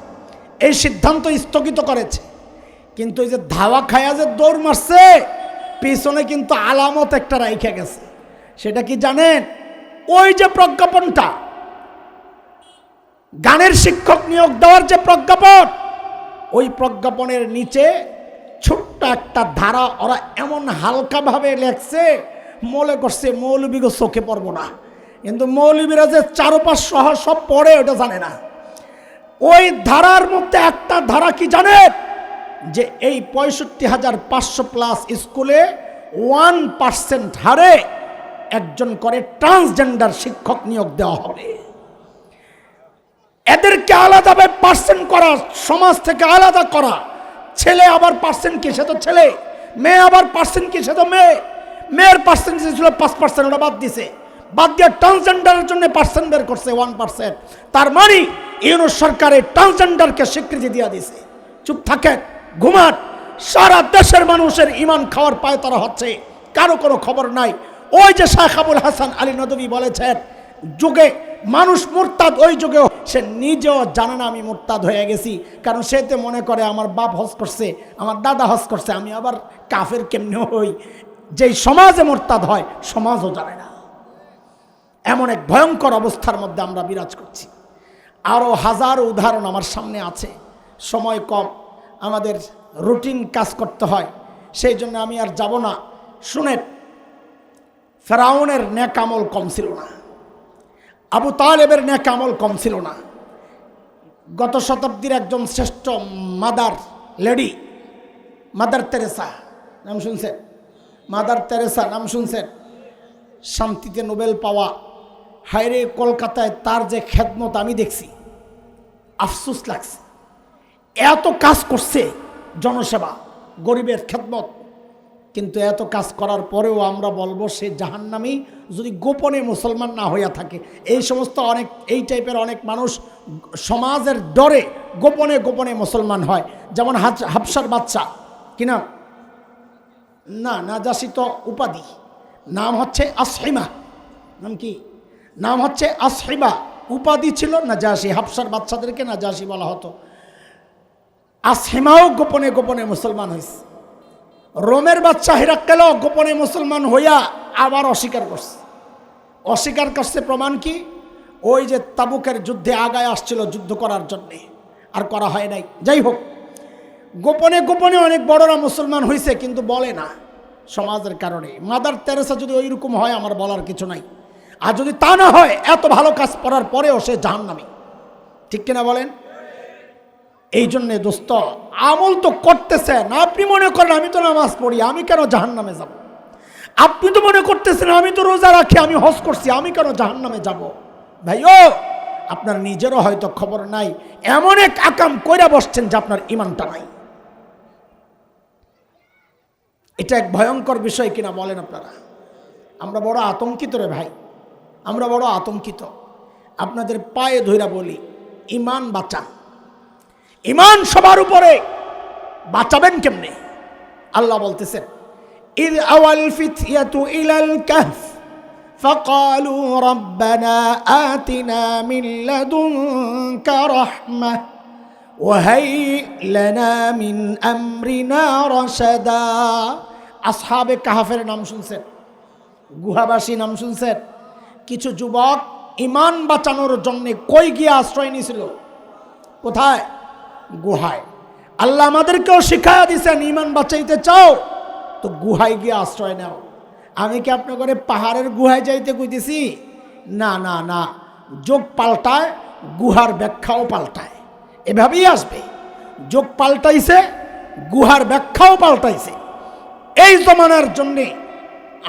এই সিদ্ধান্ত স্থগিত করেছে। কিন্তু এই যে ধাওয়া খায়া যে দৌড় মারছে, পিছনে কিন্তু আলামত একটা রাইখা গেছে। সেটা কি জানেন? ওই যে প্রজ্ঞাপনটা, গানের শিক্ষক নিয়োগ দেওয়ার যে প্রজ্ঞাপন, ওই প্রজ্ঞাপনের নিচে ছোট্ট একটা ধারা ওরা এমন হালকাভাবে লেখছে, মনে করছে মৌলবীকে চোখে পড়বো না। কিন্তু মৌলবীরা যে 4-5 সহ সব পড়ে ওটা জানে না। ওই ধারার মধ্যে একটা ধারা কি জানেন? যে এই 65,500 প্লাস স্কুলে 1% হারে একজন করে ট্রান্সজেন্ডার শিক্ষক নিয়োগ দেওয়া হবে। এদেরকে আলাদাভাবে পার্সেন্ট করা, সমাজ থেকে আলাদা করা। ছেলে আবার পার্সেন্ট কি? সে তো ছেলে। মেয়ে আবার পার্সেন্ট কি? সে তো মেয়ে। মেয়ের পার্সেন্ট ছিল 5%, ওটা বাদ দিছে। বাদ দিয়ে ট্রান্সজেন্ডারের জন্য পার্সেন্ট বের করছে 1%। তার মানে ইউনূস সরকারের ট্রান্সজেন্ডারকে স্বীকৃতি দিয়ে দিছে। চুপ থাকেন, ঘুমান। সারা দেশের মানুষের ইমান খাওয়ার পায় তারা হচ্ছে, কারো কোনো খবর নাই। ওই যে শেখ আবুল হাসান আলী নদভী বলেছেন, যুগে মানুষ মুরতাদ, ওই যুগেও সে নিজেও জানে না আমি মুরতাদ হয়ে গেছি। কারণ সে তো মনে করে আমার বাপ হজ করছে, আমার দাদা হজ করছে, আমি আবার কাফের কেমনে হই। যেই সমাজে মুরতাদ হয়, সমাজও জানে না। এমন এক ভয়ঙ্কর অবস্থার মধ্যে আমরা বিরাজ করছি। আরও হাজারো উদাহরণ আমার সামনে আছে, সময় কম, আমাদের রুটিন কাজ করতে হয়, সেই জন্য আমি আর যাব না। শুনেন, ফেরাউনের নেক আমল কম ছিল না, আবু তালেবের নেক আমল কম ছিল না, গত শতাব্দীর একজন শ্রেষ্ঠ মাদার লেডি, মাদার তেরেসা নাম শুনছেন? মাদার তেরেসা নাম শুনছেন? শান্তিতে নোবেল পাওয়া। হায়রে কলকাতায় তার যে খেদমত আমি দেখছি, আফসোস লাগছে। এত কাজ করছে, জনসেবা, গরিবের খেদমত, কিন্তু এত কাজ করার পরেও আমরা বলবো সে জাহান্নামী যদি গোপনে মুসলমান না হইয়া থাকে। এই সমস্ত অনেক এই টাইপের অনেক মানুষ সমাজের ডরে গোপনে গোপনে মুসলমান হয়। যেমন হাফসার বাচ্চা, কি নাম? না, নাজাসী তো উপাধি, নাম হচ্ছে আসহিমা। নাম কি? নাম হচ্ছে আসহিবা, উপাধি ছিল নাজাসী। হাফসার বাচ্চাদেরকে নাজাসী বলা হতো। আসহিমাও গোপনে গোপনে মুসলমান হয়েছে। রোমের বাচ্চা হিরাক্কেলও গোপনে মুসলমান হইয়া আবার অস্বীকার করছে। অস্বীকার করছে প্রমাণ কি? ওই যে তাবুকের যুদ্ধে আগায় আসছিল যুদ্ধ করার জন্যে, আর করা হয় নাই। যাই হোক, গোপনে গোপনে অনেক বড়রা মুসলমান হয়েছে, কিন্তু বলে না সমাজের কারণে। মাদার তেরেসা যদি ওই রকম হয় আমার বলার কিছু নাই। আর যদি তা না হয়, এত ভালো কাজ করার পরেও সে জাহান্নামী। ঠিক কিনা বলেন? এই জন্যে দোস্ত, আমল তো করতেছেন। আপনি মনে করেন আমি তো নামাজ পড়ি, আমি কেন জাহান্নামে যাব? আপনি তো মনে করতেছেন আমি তো রোজা রাখি, আমি হজ করছি, আমি কেন জাহান্নামে যাব? ভাইও, আপনার নিজেরও হয়তো খবর নাই, এমন এক আকাম কইরা বসছেন যে আপনার ইমানটা নাই। এটা এক ভয়ঙ্কর বিষয় কিনা বলেন আপনারা? আমরা বড় আতঙ্কিত রে ভাই, আমরা বড় আতঙ্কিত। আপনাদের পায়ে ধইরা বলি, ইমান বাঁচান। ইমান সবার উপরে, বাঁচাবেন কেমনে? আল্লাহ বলতেছেন, ইয আওয়াল ফিতয়াতু ইলাল কাহফ ফাকালু রাব্বানা আতিনা মিন লাদুনকা রাহমাহ ওয়া হাইয়্ লানা মিন আমরিনা রাশাদা। আসহাবে কাহফের নাম শুনছেন? গুহাবাসী নাম শুনছেন? কিছু যুবক ইমান বাঁচানোর জন্য কই গিয়ে আশ্রয় নিয়েছিল? কোথায়? গুহায়। আল্লাহ আমাদেরকেও শিখায়া দিছেন, ইমান বাঁচাইতে চাও তো গুহায় গিয়ে আশ্রয় নাও। আমি কি আপনার করে পাহাড়ের গুহায় যাইতে কইতেছি? না না না, যোগ পাল্টায়, গুহার ব্যাখ্যাও পাল্টায়। এভাবেই আসবে। যোগ পাল্টাইছে, গুহার ব্যাখ্যাও পাল্টাইছে। এই জমানার জন্যে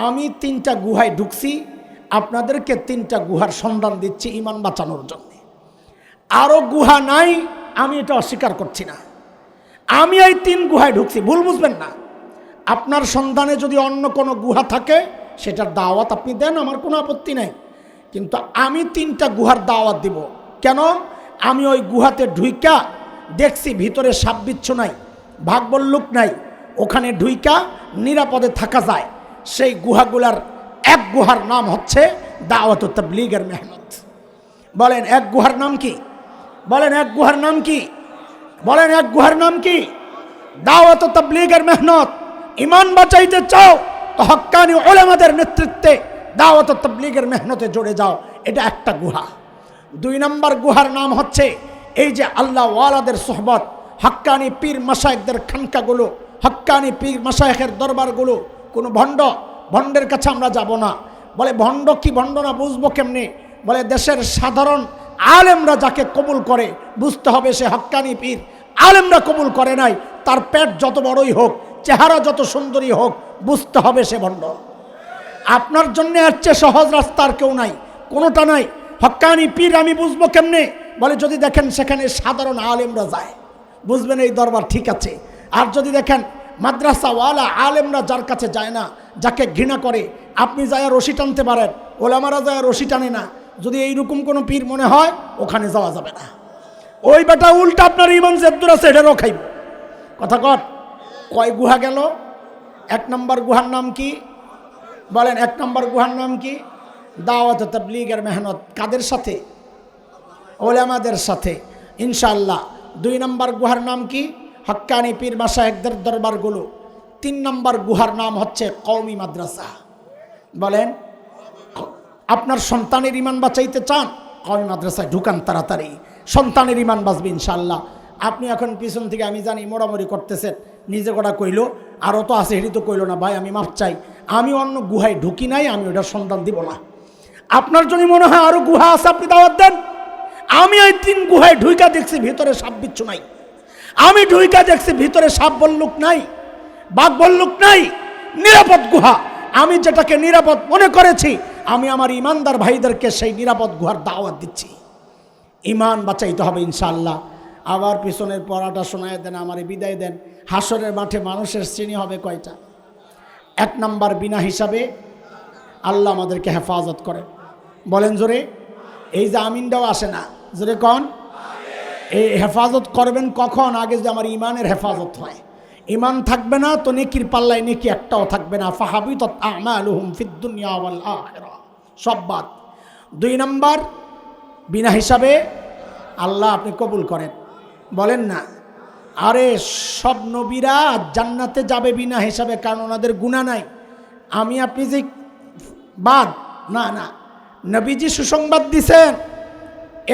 আমি 3টা গুহায় ঢুকছি, আপনাদেরকে 3টা গুহার সন্ধান দিচ্ছি ইমান বাঁচানোর জন্য। আরও গুহা নাই, আমি এটা অস্বীকার করছি না। আমি এই 3 গুহায় ঢুকছি, ভুল বুঝবেন না। আপনার সন্ধানে যদি অন্য কোনো গুহা থাকে সেটার দাওয়াত আপনি দেন, আমার কোনো আপত্তি নাই। কিন্তু আমি 3টা গুহার দাওয়াত দিব। কেন? আমি ওই গুহাতে ঢুইকা দেখছি ভিতরে সাপ বিচ্ছু নাই, ভাগ বল্লুক নাই, ওখানে ঢুইকা নিরাপদে থাকা যায়। সেই গুহাগুলার এক গুহার নাম হচ্ছে দাওয়াত ও তাবলীগের মেহনত। বলেন এক গুহার নাম কি? বলেন এক গুহার নাম কি? বলেন এক গুহার নাম কি? দাওয়াত ও তাবলীগের মেহনত। ইমান বাঁচাইতে চাও তো হক্কানি উলামাদের নেতৃত্বে দাওয়াত ও তাবলীগের মেহনতে জুড়ে যাও। এটা একটা গুহা। 2 নম্বর গুহার নাম হচ্ছে এই যে আল্লাহ ওয়ালাদের সোহবত, হক্কানি পীর মাশায়েখদের খানকাগুলো, হক্কানি পীর মাশায়েখের দরবারগুলো। কোনো ভণ্ডের কাছে আমরা যাব না। বলে ভণ্ড কি ভণ্ড না বুঝবো কেমনে? বলে দেশের সাধারণ আলেমরা যাকে কবুল করে বুঝতে হবে সে হক্কানি পীর। আলেমরা কবুল করে নাই, তার পেট যত বড়ই হোক, চেহারা যত সুন্দরী হোক, বুঝতে হবে সে ভণ্ড। আপনার জন্য এর চেয়ে সহজ রাস্তা আর কেউ নাই, কোনোটা নাই। হক্কানি পীর আমি বুঝবো কেমনে? বলে যদি দেখেন সেখানে সাধারণ আলেমরা যায়, বুঝবেন এই দরবার ঠিক আছে। আর যদি দেখেন মাদ্রাসাওয়ালা আলেমরা যার কাছে যায় না, যাকে ঘৃণা করে, আপনি যায় রশি টানতে পারেন, ওলামারা যায় রশি টানে না, যদি এইরকম কোনো পীর মনে হয় ওখানে যাওয়া যাবে না। ওই বেটা উল্টা আপনার ইমান জেদ্দুর আছে, এটারও খাইব। কথা কয় গুহা গেল? 1 নম্বর গুহার নাম কি? বলেন 1 নম্বর গুহার নাম কি? দাওয়াত ও তাবলীগের মেহনত। কাদের সাথে? ওলামাদের সাথে, ইনশাআল্লাহ। 2 নম্বর গুহার নাম কি? হক্কানি পীর মাশায়েখদের দরবারগুলো। 3 নম্বর গুহার নাম হচ্ছে কওমি মাদ্রাসা। বলেন আপনার সন্তানের ইমান বাঁচাইতে চান, কওমি মাদ্রাসায় ঢুকান তাড়াতাড়ি, সন্তানের ইমান বাঁচবে ইনশাআল্লাহ। আপনি এখন পিছন থেকে আমি জানি মোড়ামুড়ি করতেছেন, নিজে কটা কইল, আরও তো আছে, হেঁটি তো কইল না। ভাই আমি মাপ চাই, আমি অন্য গুহায় ঢুকি নাই, আমি ওটার সন্ধান দিব না। আপনার যদি মনে হয় আরও গুহা আছে আপনি দাওয়াত দেন, আমি ওই 3 গুহায় ঢুইকা দেখছি ভিতরে সাপ বিচ্ছু নাই। আমি ঢুইকা দেখছি ভিতরে সাপ বল্লুক নাই, বাঘ বল্লুক নাই, নিরাপদ গুহা। আমি যেটাকে নিরাপদ মনে করেছি, আমি আমার ইমানদার ভাইদেরকে সেই নিরাপদ গুহার দাওয়াত দিচ্ছি। ইমান বাঁচাইতে হবে ইনশাআল্লাহ। আবার পিছনের পড়াটা শোনায় দেন, আমারে বিদায় দেন। হাসরের মাঠে মানুষের শ্রেণী হবে কয়টা? 1 নাম্বার বিনা হিসাবে আল্লাহ আমাদেরকে হেফাজত করে। বলেন জোরে। এই যে আমিনটাও আসে না, জোরে কন। এই হেফাজত করবেন কখন? আগে যদি আমার ইমানের হেফাজত হয়। ইমান থাকবে না তো নেকির পাল্লায় নেকি একটাও থাকবে না। ফাহাবিতাত আমালুহুম ফিদ দুনিয়া ওয়াল আখিরাহ, সব বাদ। 2 নাম্বার বিনা হিসাবে আল্লাহ আপনি কবুল করেন। বলেন না। আরে সব নবীরা জান্নাতে যাবে বিনা হিসাবে, কারণ ওনাদের গুনাহ নাই। আমি আপনি যে বাদ না, না, নবীজি সুসংবাদ দিছেন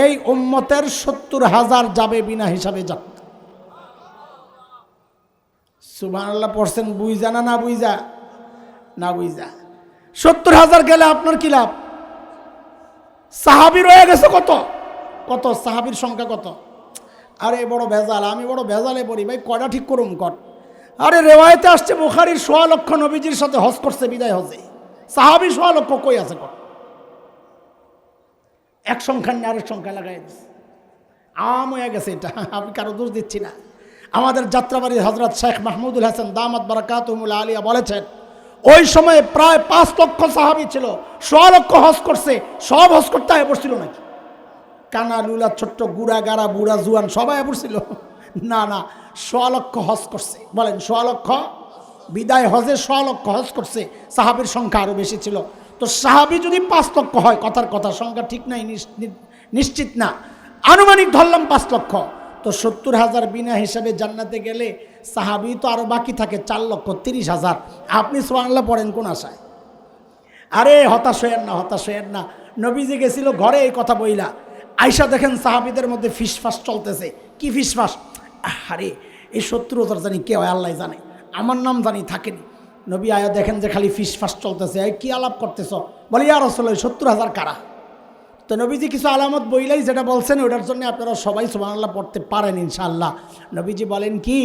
এই উম্মতের 70,000 যাবে বিনা হিসাবে জান্নাত। সুবহানাল্লাহ পড়ছেন বুঝা না? না বুঝা? না বুঝা। 70,000 গেলে আপনার কি লাভ? সাহাবী রয়ে গেছে কত কত? সাহাবীর সংখ্যা কত? আরে বড় ভেজাল, আমি বড় ভেজালে পড়ি ভাই, কয়টা ঠিক করুন কর। আরে রেওয়ায়েতে আসছে বুখারীর 1.25 লক্ষ নবীজির সাথে হজ করছে বিদায় হজে। সাহাবী 1.25 লক্ষ কই আছে কর? এক সংখ্যা নিয়ে আরেক সংখ্যা লাগাই দিচ্ছে, আম হয়ে গেছে এটা। আমি কারো দোষ দিচ্ছি না। আমাদের যাত্রাবাড়ির হযরত শেখ মাহমুদুল হাসান দামাত বারাকাতুহুল আলিয়া বলেছেন, ওই সময়ে প্রায় 5 লক্ষ সাহাবী ছিল, 1.25 লক্ষ হজ করছে। সব হজ করতে আয় পড়ছিল নাকি? কানা লুলা ছোট্ট গুড়া গাড়া বুড়া জুয়ান সবাই পড়ছিল? না না, 1.25 লক্ষ হজ করছে। বলেন 1.25 লক্ষ। বিদায় হজে 1.25 লক্ষ হজ করছে। সাহাবীর সংখ্যা আরো বেশি ছিল। তো সাহাবী যদি 5 লক্ষ হয়, কথার কথা, সংখ্যা ঠিক নাই, নিশ্চিত না, আনুমানিক ধরলাম 5 লক্ষ, তো 70,000 বিনা হিসাবে জান্নাতে গেলে সাহাবী তো আরো বাকি থাকে 4,30,000। আপনি সুবহানাল্লাহ পড়েন কোন আশায়? আরে হতাশ হয়েন না, হতাশ হয়েন না। নবীজি গেছিল ঘরে এই কথা বইলা, আয়সা দেখেন সাহাবীদের মধ্যে ফিসফাস চলতেছে। কি ফিসফাস? আরে এই 70,000 জানি কে হয় আল্লাহ জানে, আমার নাম জানি থাকেনি। নবী আয়া দেখেন যে খালি ফিসফাস চলতেছে। এই কি আলাপ করতেছ? বলি ইয়া রাসূলুল্লাহ 70,000 কারা? তো নবীজি কিছু আলামত বইলাই যেটা বলছেন ওটার জন্য আপনারা সবাই সুবহানাল্লাহ পড়তে পারেন ইনশাআল্লাহ। নবীজি বলেন কি,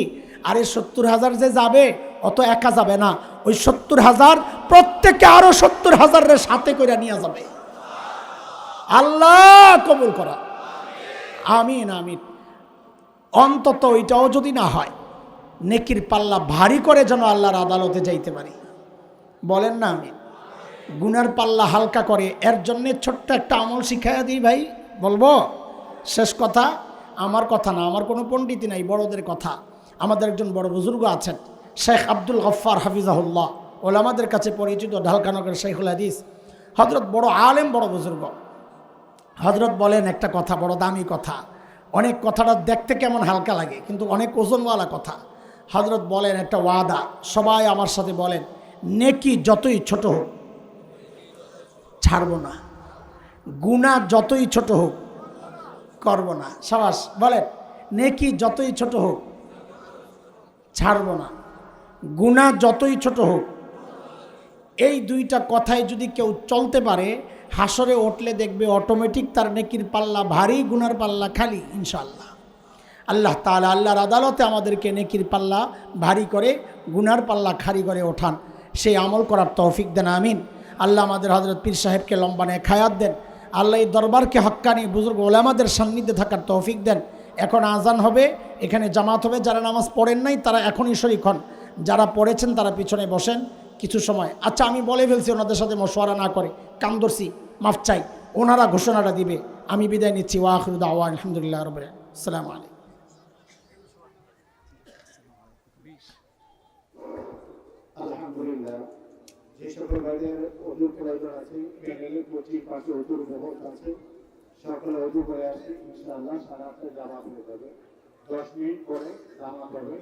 আরে 70,000 যে যাবে অত একা যাবে না, ওই 70,000 প্রত্যেকে আরো 70,000 সাথে করে নিয়ে যাবে। আল্লাহ কবুল করা, আমিন আমিন। অন্তত ওইটাও যদি না হয়, নেকির পাল্লা ভারী করে যেন আল্লাহর আদালতে যাইতে পারি। বলেন না আমিন। গুনার পাল্লা হালকা করে, এর জন্যে ছোট্ট একটা আমল শিখাইয়া দিই ভাই, বলবো? শেষ কথা, আমার কথা না, আমার কোনো পণ্ডিতি নাই, বড়দের কথা। আমাদের একজন বড় বুজুর্গ আছেন, শেখ আব্দুল গফফার হাফিজাহুল্লাহ, ওলামাদের কাছে পরিচিত, ঢালকানগর শেখুল হাদিস হজরত, বড় আলেম, বড় বুজুর্গ। হজরত বলেন একটা কথা, বড় দামি কথা। অনেক কথাটা দেখতে কেমন হালকা লাগে, কিন্তু অনেক ওজনওয়ালা কথা। হজরত বলেন একটা ওয়াদা, সবাই আমার সাথে বলেন, নেকি যতই ছোট হোক ছাড়ব না, গুনাহ যতই ছোট হোক করব না। সাবাস, বলেন নেকি যতই ছোট হোক ছাড়ব না, গুনাহ যতই ছোট হোক। এই 2টা কথায় যদি কেউ চলতে পারে, হাসরে উঠলে দেখবে অটোমেটিক তার নেকির পাল্লা ভারী, গুনার পাল্লা খালি ইনশাআল্লাহ। আল্লাহ তাআলা আল্লাহর আদালতে আমাদেরকে নেকির পাল্লা ভারী করে, গুনার পাল্লা খালি করে ওঠান, সেই আমল করার তৌফিক দেন, আমিন। আল্লাহ আমাদের হযরত পীর সাহেবকে লম্বা নেক হায়াত দেন। আল্লাহ এই দরবারকে হক্কানি বুজুর্গ ওলামাদের সান্নিধ্যে থাকার তৌফিক দেন। এখন আজান হবে, এখানে জামাত হবে। যারা নামাজ পড়েন নাই তারা এখনই শরীক হন, যারা পড়েছেন তারা পিছনে বসেন কিছু সময়। আচ্ছা, আমি বলে ফেলছি, ওনাদের সাথে মশওয়ারা না করে কাম ধরছি, মাফ চাই। ওনারা ঘোষণাটা দিবে, আমি বিদায় নিচ্ছি। ওয়া আখিরু দাওয়ানা আলহামদুলিল্লাহি রাব্বিল আলামিন। আসসালামু আলাইকুম। আলহামদুলিল্লাহ, যে সকল ভাইদের ওযুর প্রয়োজন আছে, প্যানেলের 25 পাশে ওযুর ব্যবস্থা আছে, সকলে ওযু করে আসি, ইনশাআল্লাহ সারা রাত জামাত হয়ে যাবে। 10 মিনিট পরে জামাত হবে।